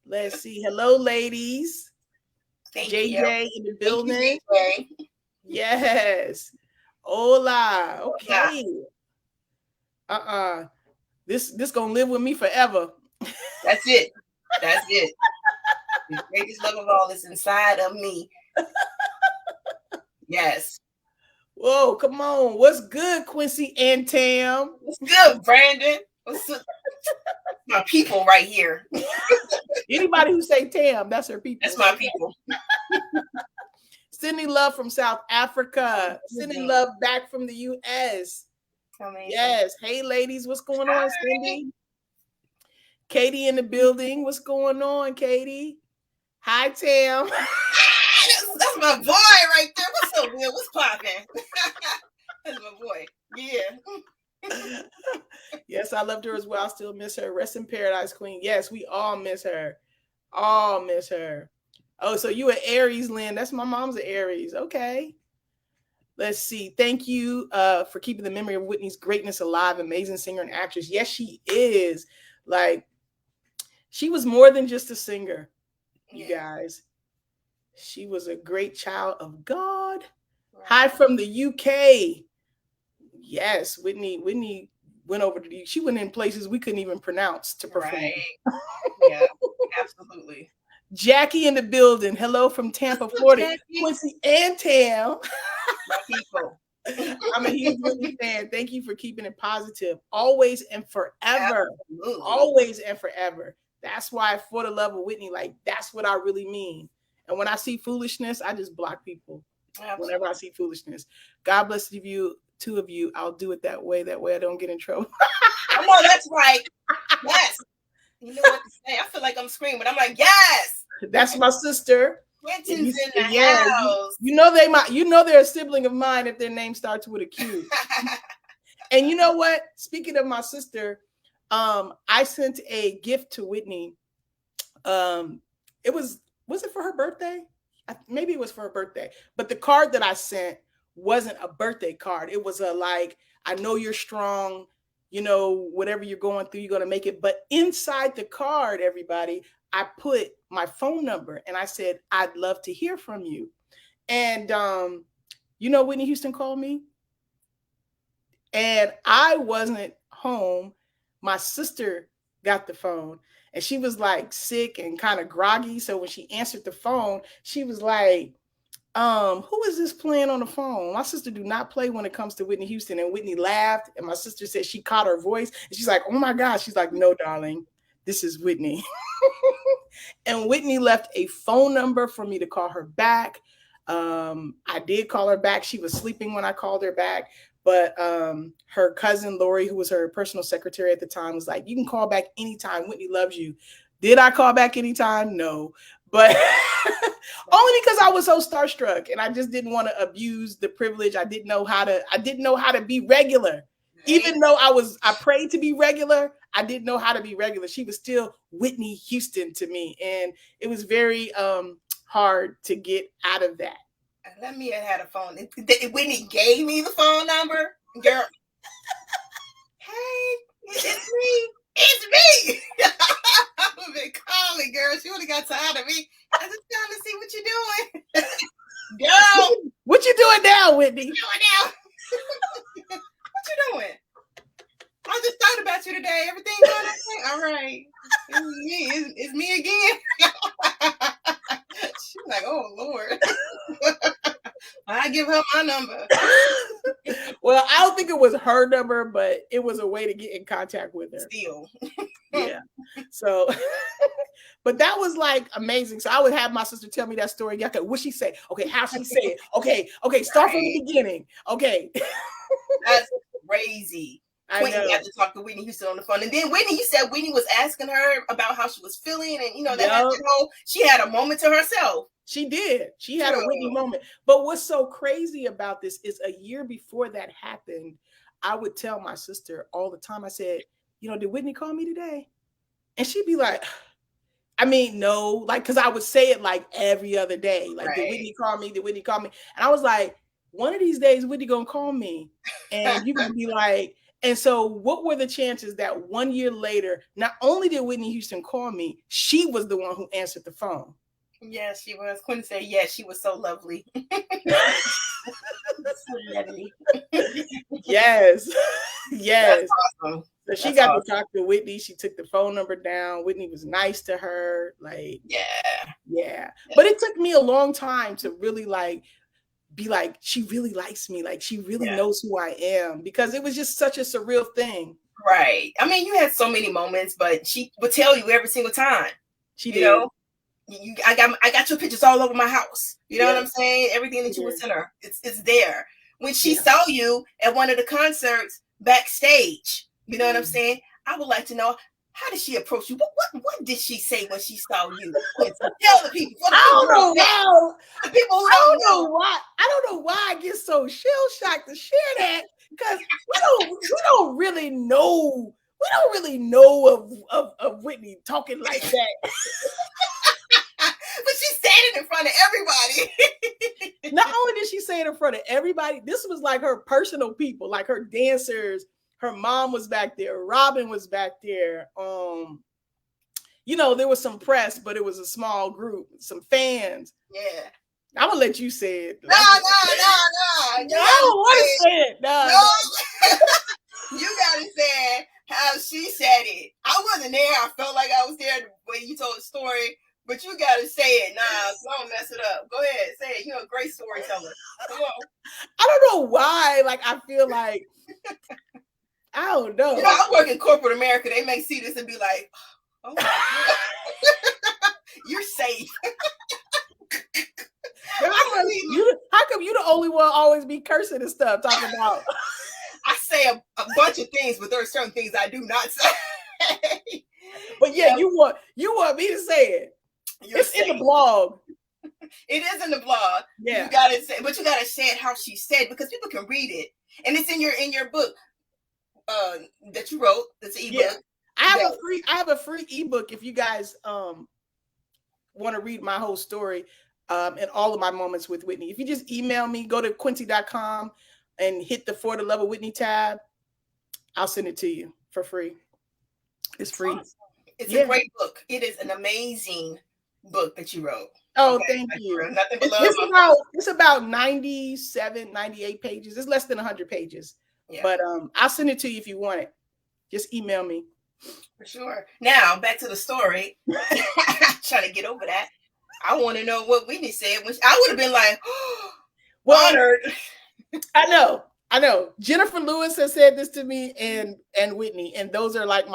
Let's see. Hello, ladies. Thank JJ you. in the building. Thank you, Yes. Hola. Okay. This gonna live with me forever. That's it. That's it. The greatest love of all is inside of me. Yes. Whoa, come on. What's good, Quincy and Tam? What's good, Brandon? What's up? My people right here. Anybody who say Tam, that's her people. That's my people. Sending love from South Africa. Sending love back from the US. Amazing. Yes. Hey, ladies, what's going on, Cindy? Katie in the building. What's going on, Katie? Hi, Tam. That's my boy right there. What's up, Will? What's popping? That's my boy. Yeah. Yes, I loved her as well. I still miss her. Rest in paradise, Queen. Yes, we all miss her. All miss her. Oh, so you an Aries, Lynn. That's my mom's an Aries. Okay. Let's see. Thank you for keeping the memory of Whitney's greatness alive. Amazing singer and actress. Yes, she is. Like, she was more than just a singer, you guys. She was a great child of God. Right. Hi from the UK. Yes, Whitney went over to she went in places we couldn't even pronounce to perform. Right. Yeah, absolutely. Jackie in the building. Hello from Tampa, Florida. Quincy and Tam. My people. I'm a huge Whitney fan. Thank you for keeping it positive. Always and forever. Absolutely. Always and forever. That's why, for the love of Whitney, like, that's what I really mean. And when I see foolishness, I just block people. Absolutely. Whenever I see foolishness. God bless you, two of you. I'll do it that way. That way I don't get in trouble. Come on, that's right. Yes. You know what to say. I feel like I'm screaming. I'm like, yes. That's my sister. Quentin's in the house. You know they're a sibling of mine if their name starts with a Q. And you know what? Speaking of my sister, I sent a gift to Whitney. Was it for her birthday? Maybe it was for her birthday. But the card that I sent wasn't a birthday card. It was a like, I know you're strong, you know, whatever you're going through, you're going to make it. But inside the card, everybody, I put my phone number and I said, I'd love to hear from you. And, you know, Whitney Houston called me and I wasn't home. My sister got the phone and she was like sick and kind of groggy. So when she answered the phone, she was like, who is this playing on the phone? My sister do not play when it comes to Whitney Houston. And Whitney laughed and my sister said she caught her voice and she's like, oh my gosh. She's like, no, darling, this is Whitney. And Whitney left a phone number for me to call her back. I did call her back. She was sleeping when I called her back. But her cousin, Lori, who was her personal secretary at the time, was like, you can call back anytime. Whitney loves you. Did I call back anytime? No. But only because I was so starstruck and I just didn't want to abuse the privilege. I didn't know how to be regular. Even though I prayed to be regular, I didn't know how to be regular. She was still Whitney Houston to me. And it was very hard to get out of that. Let me have had a phone. Whitney gave me the phone number. Girl. Hey, it's me. It's me. I've been calling, girl. She would have got tired of me. I just trying to see what you're doing. Girl. What you doing now, Whitney? What you doing now? What you doing? I just thought about you today. Everything going okay? All right. It's me again. She's like, oh, Lord. I give her my number. Well, I don't think it was her number, but it was a way to get in contact with her. Still. Yeah. So, but that was like amazing. So I would have my sister tell me that story. Okay, what she say? Okay, how she say it? Okay, start from the beginning. Okay. That's crazy. Whitney had to talk to Whitney Houston on the phone. And then Whitney, you said Whitney was asking her about how she was feeling. And, you know, she had a moment to herself. She did. She had a Whitney moment. But what's so crazy about this is a year before that happened, I would tell my sister all the time, I said, did Whitney call me today? And she'd be like, I mean, no, like, because I would say it like every other day. Like, Right. Did Whitney call me? Did Whitney call me? And I was like, one of these days, Whitney gonna call me. And you can be like, and so what were the chances that 1 year later, not only did Whitney Houston call me, she was the one who answered the phone. Yes, she was. Quinn said, yes, she was so lovely. So lovely. Yes. Yes. That's awesome. So she That's got awesome. to talk to Whitney. She took the phone number down. Whitney was nice to her. Like, yeah. But it took me a long time to really like be like, she really likes me. Like, she really knows who I am, because it was just such a surreal thing. Right. I mean, you had so many moments, but she would tell you every single time. She did. Know, I got your pictures all over my house. You know what I'm saying? Everything that you would send her, it's there. When she saw you at one of the concerts backstage, you know what I'm saying? I would like to know, how did she approach you? What did she say when she saw you? Tell the people. I don't know why. The people who I don't know why. I don't know why I get so shell shocked to share that, because we don't really know. We don't really know of Whitney talking like that. But she said it in front of everybody. Not only did she say it in front of everybody, this was like her personal people, like her dancers. Her mom was back there. Robin was back there. There was some press, but it was a small group, some fans. Yeah. I'm gonna let you say it. No. I don't want to say it. No. You gotta say how she said it. I wasn't there. I felt like I was there when you told the story, but you gotta say it. Don't mess it up. Go ahead, say it. You're a great storyteller. Come on. I don't know why. Like, I feel like I don't know. I work in corporate America. They may see this and be like, "Oh my God, you're safe." How come you the only one always be cursing and stuff? Talking about. I say a bunch of things, but there are certain things I do not say. But you want me to say it. It's in the blog. It is in the blog. Yeah. You gotta say, but you gotta say it how she said, because people can read it, and it's in your book that you wrote. It's an ebook. Yeah. I have a free ebook if you guys want to read my whole story and all of my moments with Whitney. If you just email me, go to Quincy.com and hit the For the Love of Whitney tab, I'll send it to you for free. It's free. Awesome. It's a great book. It is an amazing book that you wrote. Oh, thank you. Nothing but love. It's about 97, 98 pages. It's less than 100 pages. Yeah. But I'll send it to you if you want it. Just email me. For sure. Now, back to the story. Trying to get over that. I want to know what Whitney said. Which I would have been like, honored. I know. Jennifer Lewis has said this to me, and Whitney, and those are like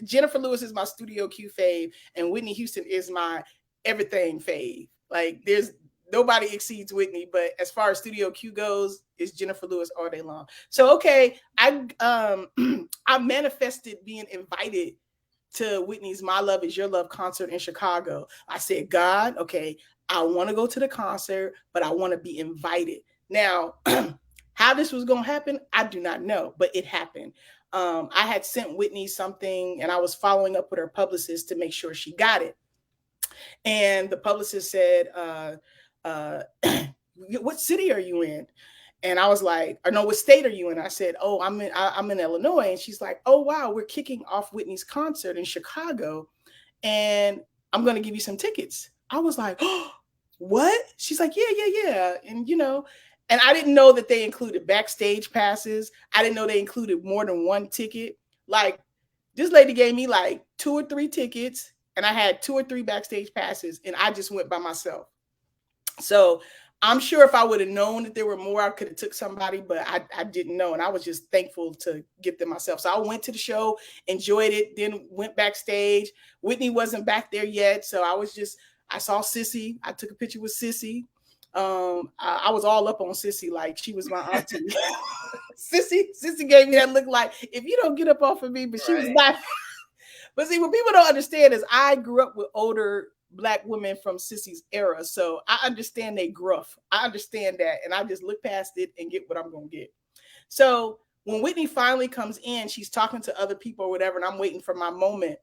Jennifer Lewis is my Studio Q fave, and Whitney Houston is my everything fave. Like, there's nobody exceeds Whitney, but as far as Studio Q goes, it's Jennifer Lewis all day long. So okay, I manifested being invited to Whitney's My Love Is Your Love concert in Chicago. I said, God, okay, I want to go to the concert, but I want to be invited. Now, how this was going to happen, I do not know, but it happened. I had sent Whitney something, and I was following up with her publicist to make sure she got it. And the publicist said, what city are you in? And I was like, or no, what state are you in? I said, oh, I'm in Illinois. And she's like, oh, wow, we're kicking off Whitney's concert in Chicago, and I'm going to give you some tickets. I was like, oh, what? She's like, yeah. And, and I didn't know that they included backstage passes. I didn't know they included more than one ticket. Like, this lady gave me like 2 or 3 tickets, and I had 2 or 3 backstage passes, and I just went by myself. So I'm sure if I would have known that there were more, I could have took somebody, but I didn't know. And I was just thankful to get them myself. So I went to the show, enjoyed it, then went backstage. Whitney wasn't back there yet. So I saw Sissy. I took a picture with Sissy. I was all up on Sissy, like she was my auntie. Sissy gave me that look like, if you don't get up off of me, but she was not. But see, what people don't understand is I grew up with older Black women from Sissy's era. So I understand they gruff. I understand that. And I just look past it and get what I'm going to get. So when Whitney finally comes in, she's talking to other people or whatever, and I'm waiting for my moment.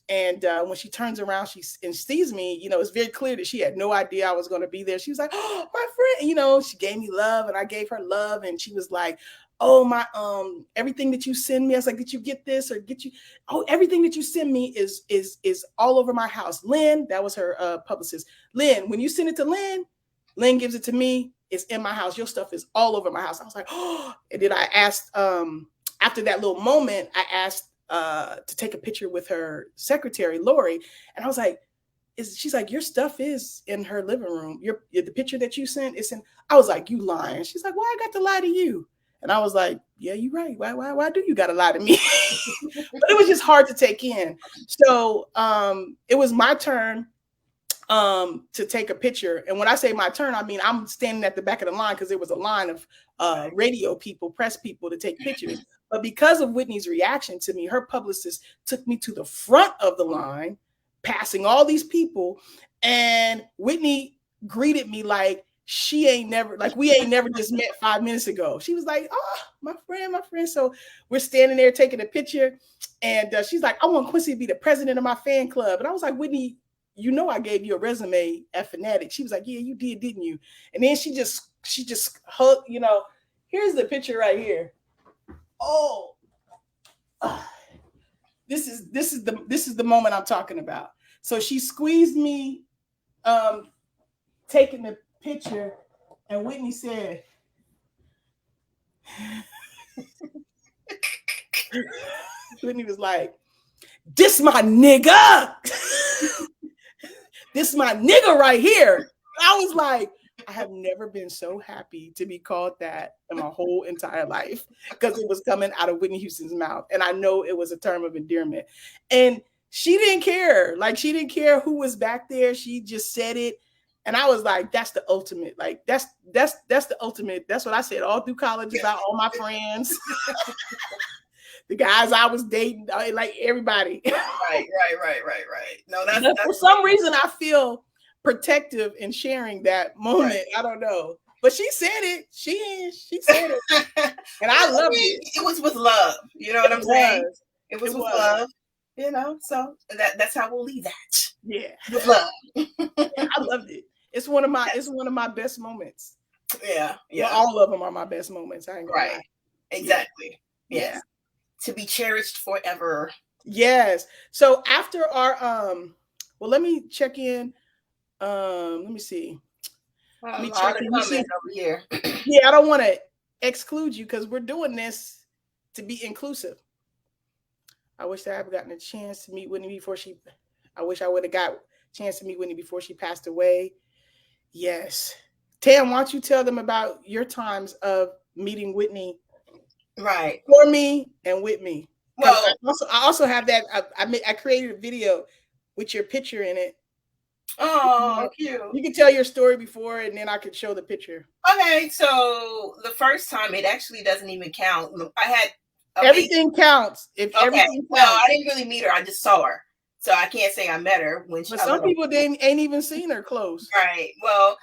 And when she turns around, she sees me, you know, it's very clear that she had no idea I was going to be there. She was like, oh, my friend, you know, she gave me love and I gave her love. And she was like, oh, my, everything that you send me. I was like, did you get this or get you? Oh, everything that you send me is all over my house. Lynn, that was her publicist. Lynn, when you send it to Lynn, Lynn gives it to me. It's in my house. Your stuff is all over my house. I was like, oh, and then I asked, after that little moment, I asked, to take a picture with her secretary, Lori. And I was like, she's like, your stuff is in her living room. The picture that you sent is in, I was like, you lying. She's like, why I got to lie to you? And I was like, yeah, you're right. Why do you got to lie to me? But it was just hard to take in. So it was my turn to take a picture. And when I say my turn, I mean, I'm standing at the back of the line because there was a line of radio people, press people to take pictures. But because of Whitney's reaction to me, her publicist took me to the front of the line, passing all these people. And Whitney greeted me like we ain't never just met 5 minutes ago. She was like, oh, my friend. So we're standing there taking a picture. And she's like, I want Quincy to be the president of my fan club. And I was like, Whitney, you know, I gave you a resume at Fanatic. She was like, yeah, you did, didn't you? And then she just hugged, you know, here's the picture right here. Oh, this is the moment I'm talking about. So she squeezed me, taking the picture, and Whitney said, Whitney was like, this my nigga. This my nigga right here. I was like, I have never been so happy to be called that in my whole entire life because it was coming out of Whitney Houston's mouth. And I know it was a term of endearment. And she didn't care. Like, she didn't care who was back there. She just said it. And I was like, that's the ultimate. Like, that's the ultimate. That's what I said all through college about all my friends. The guys I was dating, like everybody. Right. No, that's for some reason I feel protective in sharing that moment. Right. I don't know, but she said it. She said it, and I loved it. It was with love. You know what I'm saying? It was with love. You know, so that's how we'll leave that. Yeah, with love. I loved it. It's one of my best moments. Yeah. Well, all of them are my best moments. I ain't gonna lie. Exactly. Yeah. Yes. To be cherished forever. Yes. So after our well, let me check in. Let me see. Let me check in over here. Yeah, I don't want to exclude you because we're doing this to be inclusive. I wish that I'd gotten a chance to meet Whitney before she. I wish I would have got a chance to meet Whitney before she passed away. Yes. Tam, why don't you tell them about your times of meeting Whitney? Right. For me and with me. Well, I also have that. I created a video with your picture in it. Oh, cute. You can tell your story before, and then I could show the picture. Okay, so the first time, it actually doesn't even count. I had everything counts. Everything counts. Well, I didn't really meet her. I just saw her, so I can't say I met her when she. But some people ain't even seen her close. Right. Well,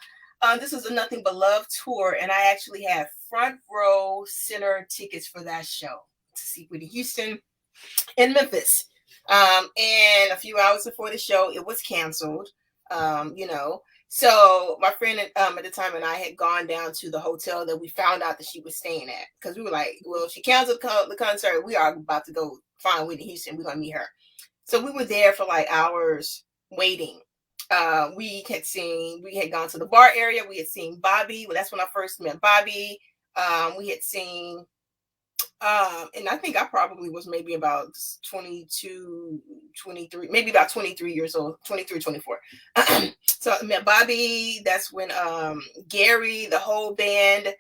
this was a Nothing But Love tour, and I actually had front row center tickets for that show to see Whitney Houston in Memphis. And a few hours before the show, it was canceled. You know, so my friend at the time and I had gone down to the hotel that we found out that she was staying at because we were like, well, she canceled the concert. We are about to go find Whitney Houston. We're gonna meet her. So we were there for like hours waiting. We had gone to the bar area. We had seen Bobby. Well, that's when I first met Bobby. We had seen, and I think I probably was maybe about 22, 23, maybe about 23 years old, 23, 24. So I met Bobby. That's when Gary, the whole band,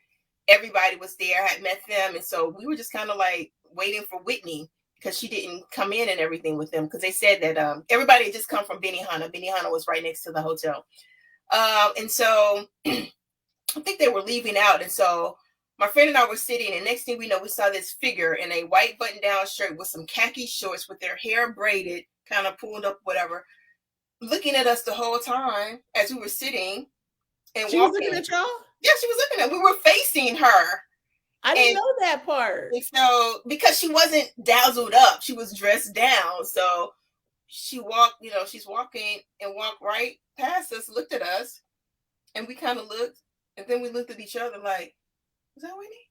everybody was there. I had met them. And so we were just kind of like waiting for Whitney because she didn't come in and everything with them because they said that everybody had just come from Benihana. Benihana was right next to the hotel. And so I think they were leaving out. And so my friend and I were sitting, and next thing we know, we saw this figure in a white button-down shirt with some khaki shorts with their hair braided, kind of pulled up, whatever, looking at us the whole time as we were sitting and she walking. Was looking at y'all? Yeah, she was looking at us. We were facing her, I didn't know that part. So because she wasn't dazzled up, she was dressed down. So she walked, she's walking and walked right past us, looked at us, and we kind of looked, and then we looked at each other like, was that Whitney?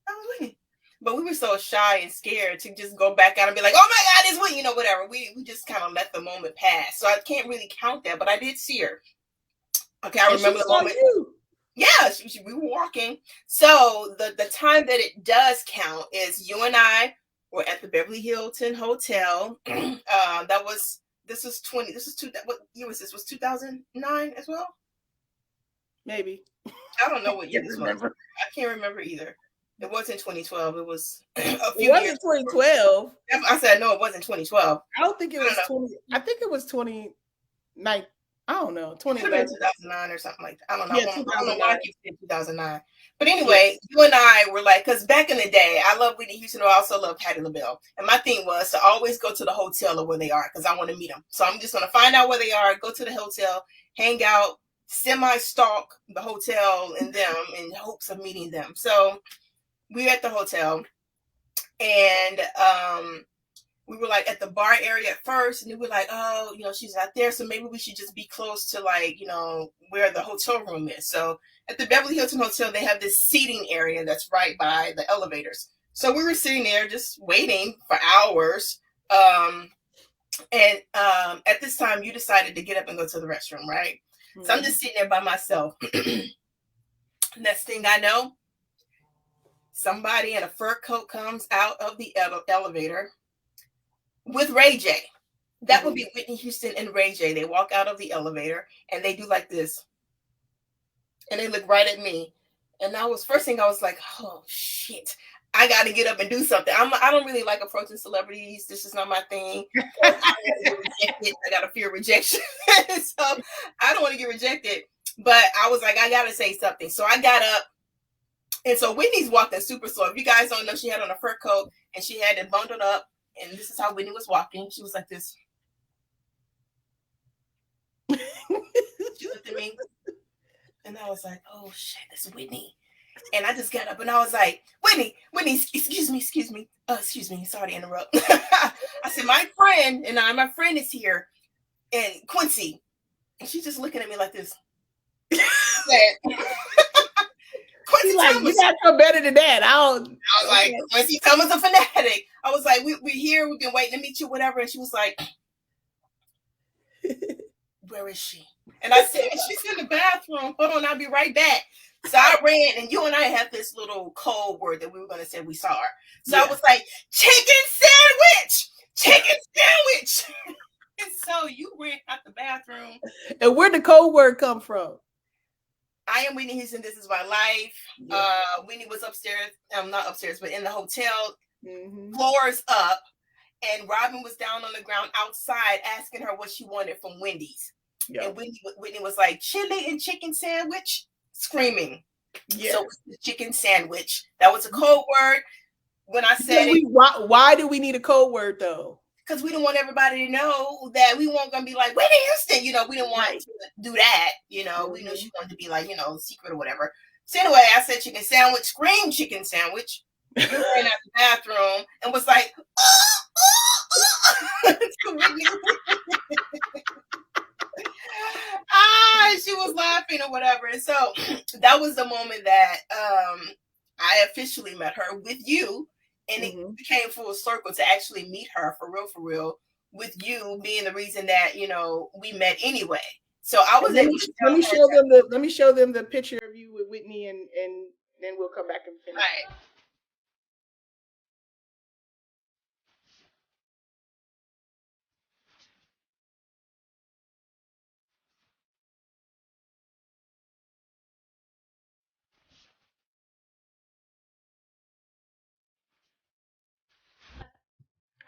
That was Whitney. But we were so shy and scared to just go back out and be like, oh my God, it's Whitney, whatever. We just kind of let the moment pass. So I can't really count that, but I did see her. Okay, I remember the moment. Yeah, we were walking. So the time that it does count is you and I were at the Beverly Hilton Hotel. What year was this? Was 2009 as well? Maybe. I don't know what year this was. I can't remember either. It wasn't 2012. It was a few years. It wasn't 2012. I said no, it wasn't 2012. I don't think it was 20. I think it was 29. I don't know. 2009 or something like that. I don't know. Yeah, I don't know why I keep saying 2009. But anyway, you and I were like, because back in the day, I love Whitney Houston. I also love Patti LaBelle. And my thing was to always go to the hotel or where they are because I want to meet them. So I'm just going to find out where they are, go to the hotel, hang out, semi-stalk the hotel and them in hopes of meeting them. So we were at the hotel and we were like at the bar area at first, and we were like, oh, she's not there, so maybe we should just be close to like, where the hotel room is. So at the Beverly Hilton Hotel, they have this seating area that's right by the elevators. So we were sitting there just waiting for hours. And at this time, you decided to get up and go to the restroom, right? Mm-hmm. So I'm just sitting there by myself. Next thing I know, somebody in a fur coat comes out of the elevator with Ray J. That would be Whitney Houston and Ray J. They walk out of the elevator and they do like this. And they look right at me. And first thing I was like, oh shit, I got to get up and do something. I don't really like approaching celebrities. This is not my thing. I got a fear of rejection. So I don't want to get rejected. But I was like, I got to say something. So I got up. And so Whitney's walking super slow. If you guys don't know, she had on a fur coat and she had it bundled up. And this is how Whitney was walking. She was like this. She looked at me. And I was like, oh shit, this is Whitney. And I just got up and I was like, Whitney, excuse me. Sorry to interrupt. I said, my friend is here. And Quincy. And she's just looking at me like this. Quincy like, Thomas. You gotta know better than that. I was like, Quincy Thomas a fanatic. I was like, we're here. We've been waiting to meet you, whatever. And she was like, where is she? And I said, she's in the bathroom. Hold on, I'll be right back. So I ran, and you and I had this little code word that we were going to say we saw her. So I was like, chicken sandwich. And so you ran out the bathroom. And where'd the code word come from? I am Whitney Houston. This is my life. Yeah. Whitney was upstairs. I'm not upstairs, but in the hotel, floors up. And Robin was down on the ground outside asking her what she wanted from Wendy's. Yep. And Whitney was like, chili and chicken sandwich, screaming. Yeah. So the chicken sandwich. That was a code word. When I said why do we need a code word though? Because we don't want everybody to know that we weren't going to be like, Whitney Houston, we didn't want to do that. We knew she wanted to be like, secret or whatever. So anyway, I said chicken sandwich, scream chicken sandwich. We ran out the bathroom and was like, she was laughing or whatever. And so that was the moment that I officially met her with you. And it became full circle to actually meet her for real, with you being the reason that, we met anyway. So I was able to let me show them the picture of you with Whitney and then we'll come back and finish. Right.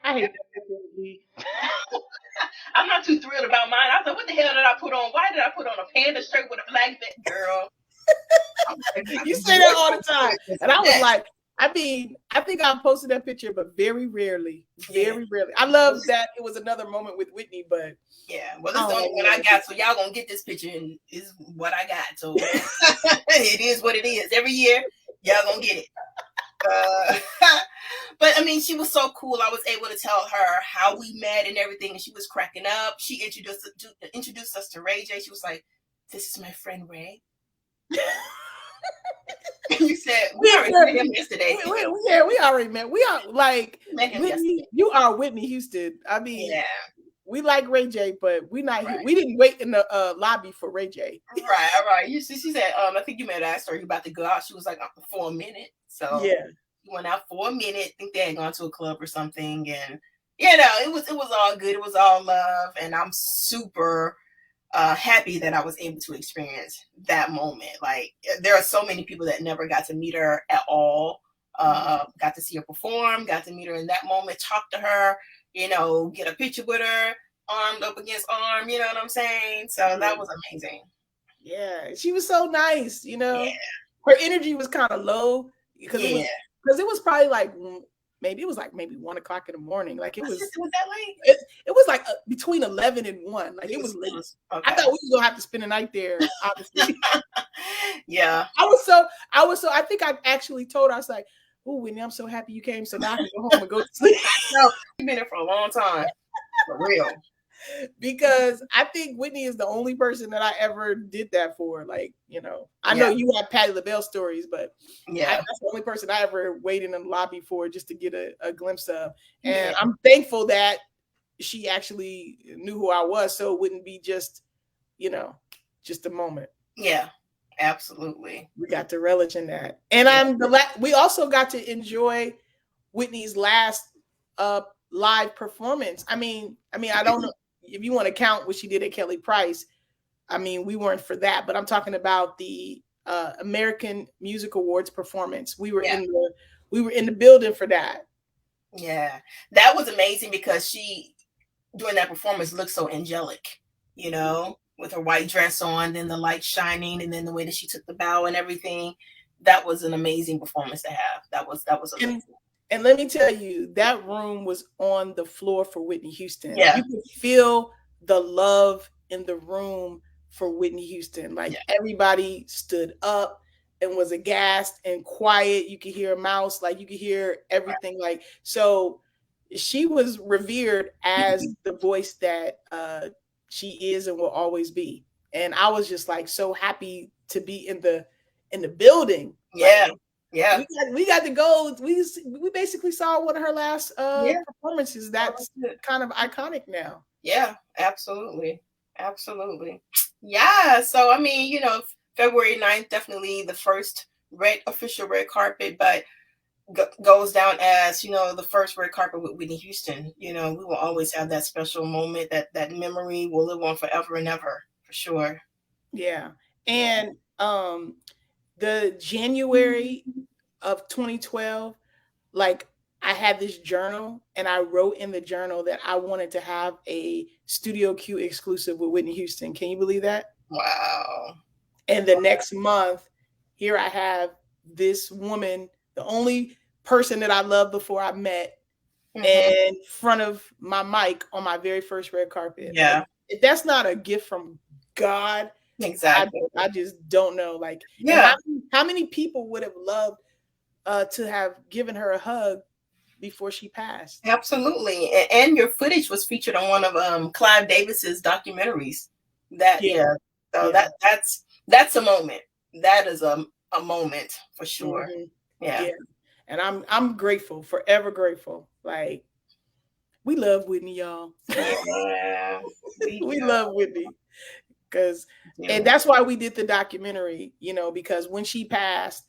I hate that. I'm not too thrilled about mine. I thought, what the hell did I put on? Why did I put on a panda shirt with a black belt? Girl. You say that all the time. And I was like, I think I posted that picture, but very rarely. Very rarely. I love that it was another moment with Whitney, but yeah, well, this is the only one I got. So y'all gonna get this picture and is what I got. So it is what it is. Every year, y'all gonna get it. Uh, but I mean, she was so cool. I was able to tell her how we met and everything, and she was cracking up. She introduced us to Ray J. She was like, "This is my friend Ray." You said we already met him yesterday. We already met. We are like Met him Whitney. You are Whitney Houston. I mean, Yeah, we like Ray J, but we not. We didn't wait in the lobby for Ray J. right. She said, I think you met her. I asked her you about to go out. She was like, for a minute. So Yeah. we went out for a minute. I think they had gone to a club or something, and you know, it was all good. It was all love, and I'm super happy that I was able to experience that moment. Like, there are so many people that never got to meet her at all. Got to see her perform, got to meet her in that moment, talk to her, you know, get a picture with her, armed up against arm, you know what I'm saying? So that was amazing. Yeah, she was so nice, you know. Yeah. Her energy was kind of low because it was probably like maybe 1 o'clock in the morning. Like it was that late? It was like between 11 and 1. Like it was late. Okay. I thought we was gonna have to spend the night there, obviously. Yeah. I was so I think I actually told her, I was like, "Oh, Whitney, I'm so happy you came, so now I can go home and go to sleep." No, you've been there for a long time. For real. Because I think Whitney is the only person that I ever did that for. Like, you know, I know you have Patti LaBelle stories, but that's the only person I ever waited in the lobby for just to get a glimpse of. And I'm thankful that she actually knew who I was, so it wouldn't be just, you know, just a moment. Yeah, absolutely. We got to relish in that. And we also got to enjoy Whitney's last live performance. I mean, I don't know if you want to count what she did at Kelly Price. I mean, we weren't for that, but I'm talking about the American Music Awards performance. We were in the building for that. Yeah, that was amazing because she, during that performance, looked so angelic, you know, with her white dress on, then the light shining, and then the way that she took the bow and everything. That was an amazing performance to have. That was amazing. And let me tell you, that room was on the floor for Whitney Houston. Yeah. You could feel the love in the room for Whitney Houston. Like everybody stood up and was aghast and quiet. You could hear a mouse, like you could hear everything. Like, so she was revered as the voice that she is and will always be. And I was just like so happy to be in the building. Yeah. Like, yeah, we got to go. We basically saw one of her last performances. That's kind of iconic now. Yeah, absolutely. Yeah. So I mean, you know, February 9th, definitely the first official red carpet, but goes down as, you know, the first red carpet with Whitney Houston. You know, we will always have that special moment. That memory will live on forever and ever, for sure. Yeah, and the January of 2012, like I had this journal and I wrote in the journal that I wanted to have a Studio Q exclusive with Whitney Houston. Can you believe that? Wow. And the next month, here I have this woman, the only person that I loved before I met, in front of my mic on my very first red carpet. Yeah. Like, if that's not a gift from God, exactly. I just don't know. Like, how many people would have loved to have given her a hug before she passed? Absolutely. And your footage was featured on one of Clive Davis's documentaries. So that's a moment. That is a moment for sure. Yeah. And I'm grateful, forever grateful. Like, we love Whitney, y'all. Yeah. We love Whitney. And that's why we did the documentary, you know, because when she passed,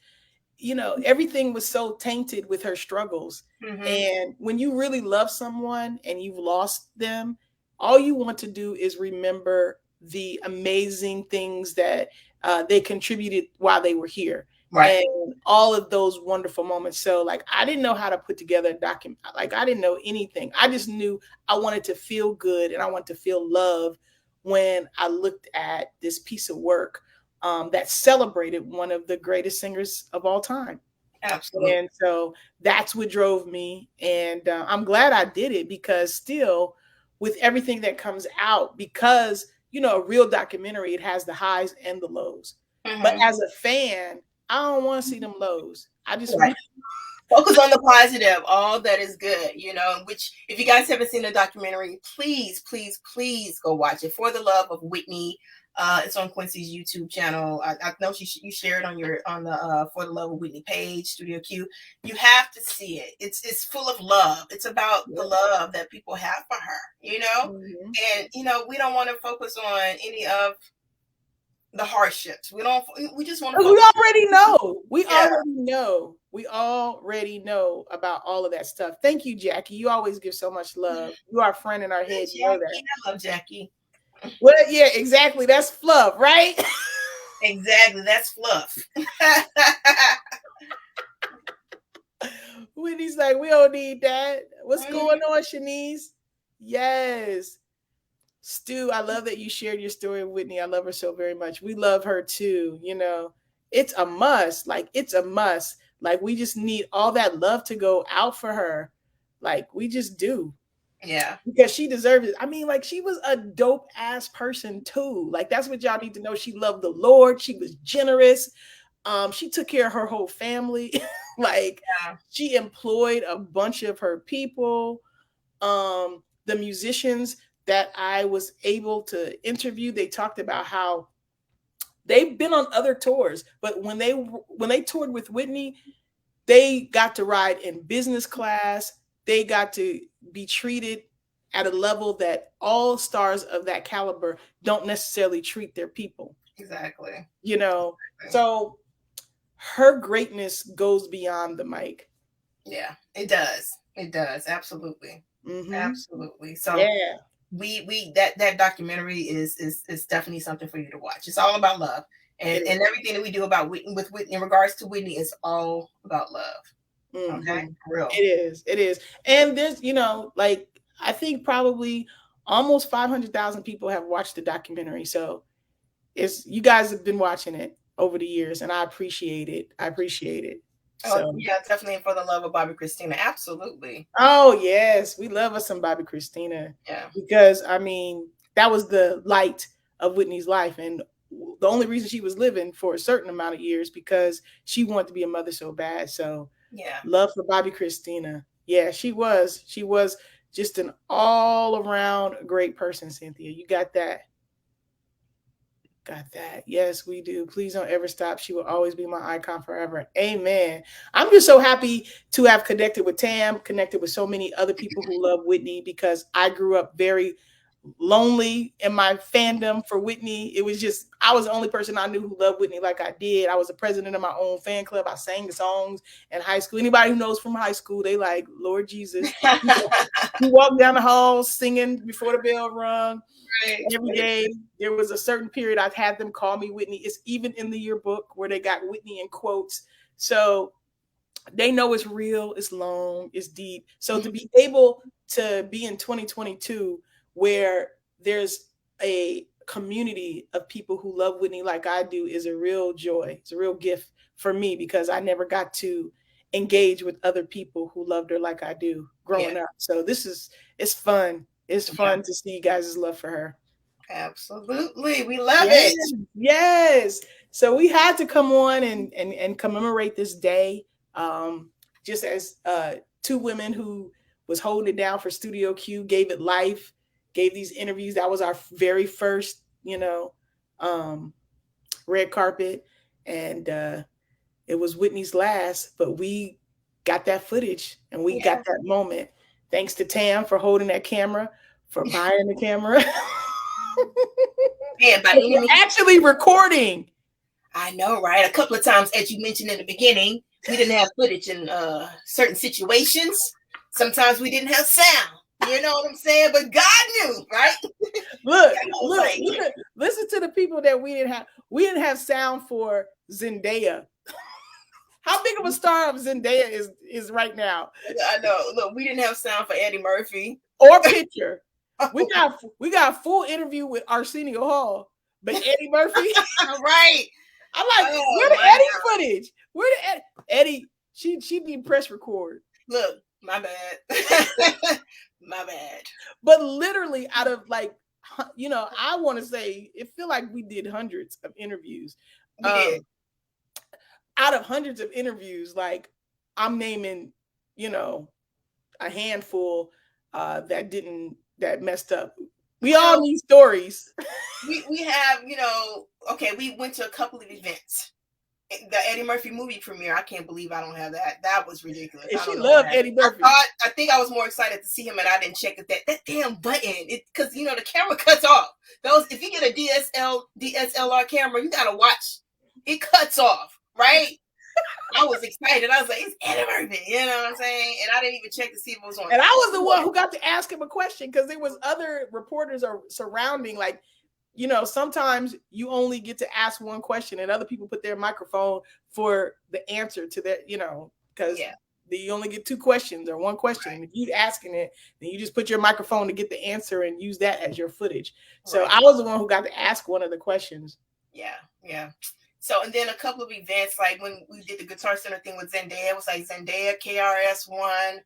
you know, everything was so tainted with her struggles. And when you really love someone and you've lost them, all you want to do is remember the amazing things that they contributed while they were here. Right. And all of those wonderful moments. So like, I didn't know how to put together a document. Like, I didn't know anything. I just knew I wanted to feel good and I wanted to feel love when I looked at this piece of work that celebrated one of the greatest singers of all time. Absolutely. And so that's what drove me. And I'm glad I did it, because still, with everything that comes out, because, you know, a real documentary, it has the highs and the lows. But as a fan, I don't want to see them lows. I just Focus on the positive, all that is good, which if you guys haven't seen the documentary, please, please, please go watch it. For the Love of Whitney. It's on Quincy's YouTube channel. I know you shared on the For the Love of Whitney page, Studio Q. You have to see it. It's full of love. It's about the love that people have for her, and we don't want to focus on any of the hardships. We just want to. We already know. We already know about all of that stuff. Thank you, Jackie. You always give so much love. You are a friend in our head. You know that. I love Jackie. Well, yeah, exactly. That's fluff, right? Exactly. That's fluff. Whitney's like, we don't need that. What's going on, Shanice? Yes. Stu, I love that you shared your story with Whitney. I love her so very much. We love her too. It's a must. Like, it's a must. Like, we just need all that love to go out for her. Like, we just do. Yeah. Because she deserves it. I mean, like, she was a dope ass person too. Like, that's what y'all need to know. She loved the Lord. She was generous. She took care of her whole family. She employed a bunch of her people. The musicians that I was able to interview, they talked about how they've been on other tours, but when they toured with Whitney, they got to ride in business class. They got to be treated at a level that all stars of that caliber don't necessarily treat their people. Exactly. So her greatness goes beyond the mic. Yeah, it does. It does. Absolutely. Mm-hmm. Absolutely. So yeah. That documentary is definitely something for you to watch. It's all about love, and everything that we do about Whitney with Whitney in regards to Whitney is all about love. Mm-hmm. Okay, real. It is, and there's I think probably almost 500,000 people have watched the documentary. So you guys have been watching it over the years, and I appreciate it. Oh, yeah, definitely. For the Love of Bobbi Kristina. Absolutely. Oh, yes. We love us some Bobbi Kristina. Yeah. Because, I mean, that was the light of Whitney's life. And the only reason she was living for a certain amount of years because she wanted to be a mother so bad. So, yeah. Love for Bobbi Kristina. Yeah, she was just an all-around great person, Cynthia. You got that. Got that. Yes, we do. Please don't ever stop. She will always be my icon forever. Amen. I'm just so happy to have connected with Tam, connected with so many other people who love Whitney, because I grew up very lonely in my fandom for Whitney. It was just, I was the only person I knew who loved Whitney like I did. I was the president of my own fan club. I sang the songs in high school. Anybody who knows from high school, they like, Lord Jesus. You walk down the hall singing before the bell rung. Right. Every day. There was a certain period I've had them call me Whitney. It's even in the yearbook where they got Whitney in quotes. So they know it's real, it's long, it's deep. So to be able to be in 2022 where there's a community of people who love Whitney like I do is a real joy. It's a real gift for me because I never got to engage with other people who loved her like I do growing up. So it's fun. It's fun to see you guys' love for her. Absolutely. We love it. Yes. So we had to come on and commemorate this day. Just as two women who was holding it down for Studio Q, gave it life, gave these interviews. That was our very first, red carpet. And it was Whitney's last, but we got that footage and we got that moment. Thanks to Tam for holding that camera, for buying the camera. Yeah, but we're actually recording. I know, right? A couple of times, as you mentioned in the beginning, we didn't have footage in certain situations. Sometimes we didn't have sound. You know what I'm saying? But God knew, right? Look, listen to the people that we didn't have. We didn't have sound for Zendaya. How big of a star of Zendaya is right now? I know. Look, we didn't have sound for Eddie Murphy or picture. We got a full interview with Arsenio Hall, but Eddie Murphy, right? I'm like, where the Eddie footage? Where the Eddie? She need press record. Look, my bad, my bad. But literally, out of I want to say it feel like we did hundreds of interviews. We did. Out of hundreds of interviews, like I'm naming, you know, a handful that messed up. We all need stories. We have, you know, okay, we went to a couple of events. The Eddie Murphy movie premiere, I can't believe I don't have that. That was ridiculous. And she loved Eddie Murphy. I think I was more excited to see him, and I didn't check that damn button. Because you know the camera cuts off. Those, if you get a DSLR camera, you gotta watch. It cuts off, right? I was excited. I was like, it's Eddie Murphy, you know what I'm saying? And I didn't even check to see if it was on. And I was the one who got to ask him a question because there was other reporters are surrounding, like, you know, sometimes you only get to ask one question and other people put their microphone for the answer to that, you know, because you only get two questions or one question. Right. And if you're asking it, then you just put your microphone to get the answer and use that as your footage. So right. I was the one who got to ask one of the questions. Yeah. So, and then a couple of events, like when we did the Guitar Center thing with Zendaya, it was like Zendaya, KRS-One.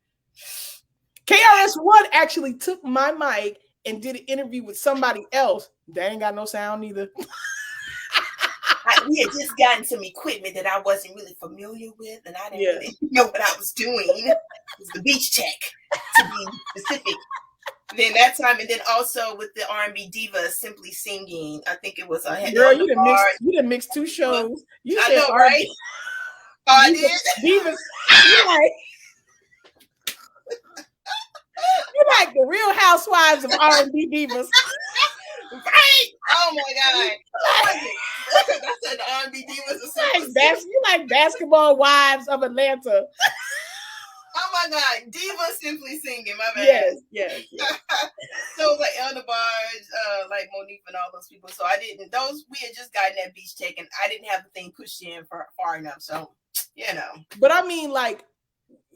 KRS-One actually took my mic and did an interview with somebody else. They ain't got no sound either. We had just gotten some equipment that I wasn't really familiar with, and I didn't really know what I was doing. It was the beach tech, to be specific. Then that time, and then also with the R&B divas simply singing. I think it was a girl. You done mixed two shows. You I know, right? Oh, I did. Divas. You're like the Real Housewives of R&B divas. Right? Oh my God! I said the R&B divas. You like Basketball Wives of Atlanta. Oh my God, diva simply singing. My bad. Yes. So it was like Elder Barge, like Monique and all those people. So we had just gotten that beach tech, and I didn't have the thing pushed in far enough. So, you know. But I mean, like,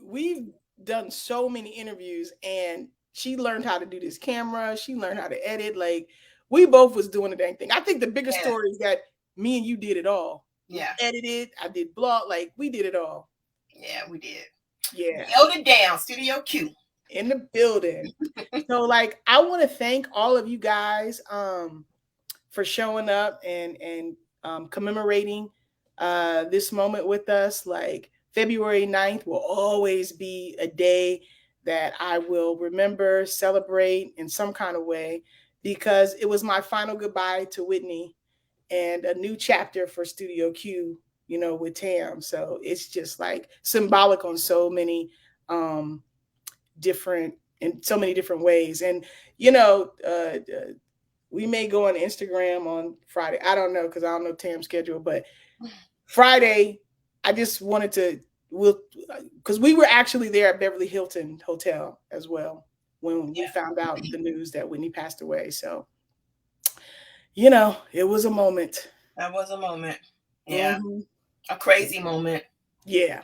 we've done so many interviews, and she learned how to do this camera. She learned how to edit. Like, we both was doing the dang thing. I think the biggest story is that me and you did it all. Yeah. You edited. I did blog. Like, we did it all. Yeah, we did. Yeah. Held it down. Studio Q. In the building. So, like, I want to thank all of you guys for showing up and commemorating this moment with us. Like, February 9th will always be a day that I will remember, celebrate in some kind of way, because it was my final goodbye to Whitney and a new chapter for Studio Q, you know, with Tam. So it's just like symbolic on so many different ways. And, you know, we may go on Instagram on Friday. I don't know, because I don't know Tam's schedule, but Friday, I just wanted to, because we were actually there at Beverly Hilton Hotel as well when we found out the news that Whitney passed away. So, you know, it was a moment. That was a moment. Yeah. Mm-hmm. A crazy moment. Yeah.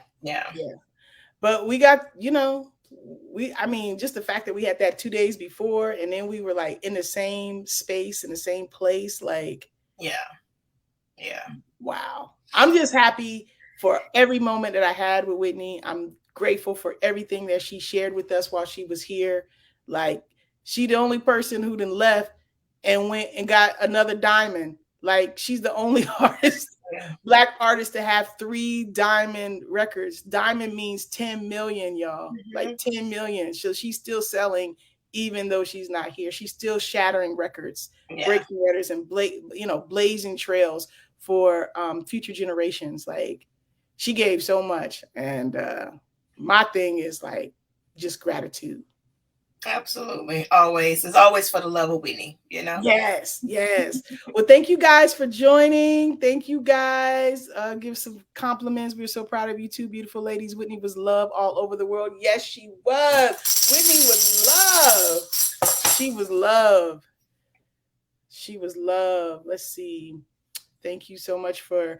But we got, you know, just the fact that we had that 2 days before, and then we were like in the same space, in the same place. Like, yeah. Wow. I'm just happy for every moment that I had with Whitney. I'm grateful for everything that she shared with us while she was here. Like, she the only person who done left and went and got another diamond. Like, she's the only Black artist to have 3 diamond records. Diamond means 10 million, y'all. Mm-hmm. Like 10 million. So she's still selling, even though she's not here. She's still shattering records, breaking records, and blazing trails for future generations. Like, she gave so much. And my thing is like just gratitude. Absolutely. Always. It's always for the love of Whitney, you know? Yes. Well, thank you guys for joining. Thank you guys. Give some compliments. We're so proud of you two beautiful ladies. Whitney was loved all over the world. Yes, she was. Whitney was loved. She was loved. Let's see. Thank you so much for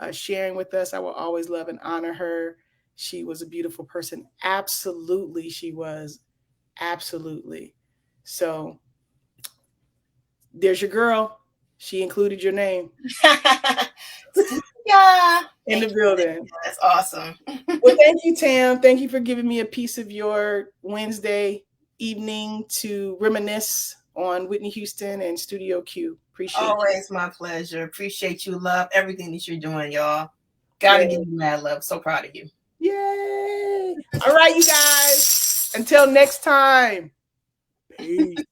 sharing with us. I will always love and honor her. She was a beautiful person. Absolutely, she was. Absolutely. So there's your girl. She included your name. In the building. That's awesome. Well, thank you, Tam. Thank you for giving me a piece of your Wednesday evening to reminisce on Whitney Houston and Studio Q. Appreciate Always my pleasure. Appreciate you. Love everything that you're doing, y'all. Gotta give you mad love. So proud of you. Yay. All right, you guys. Until next time. Peace.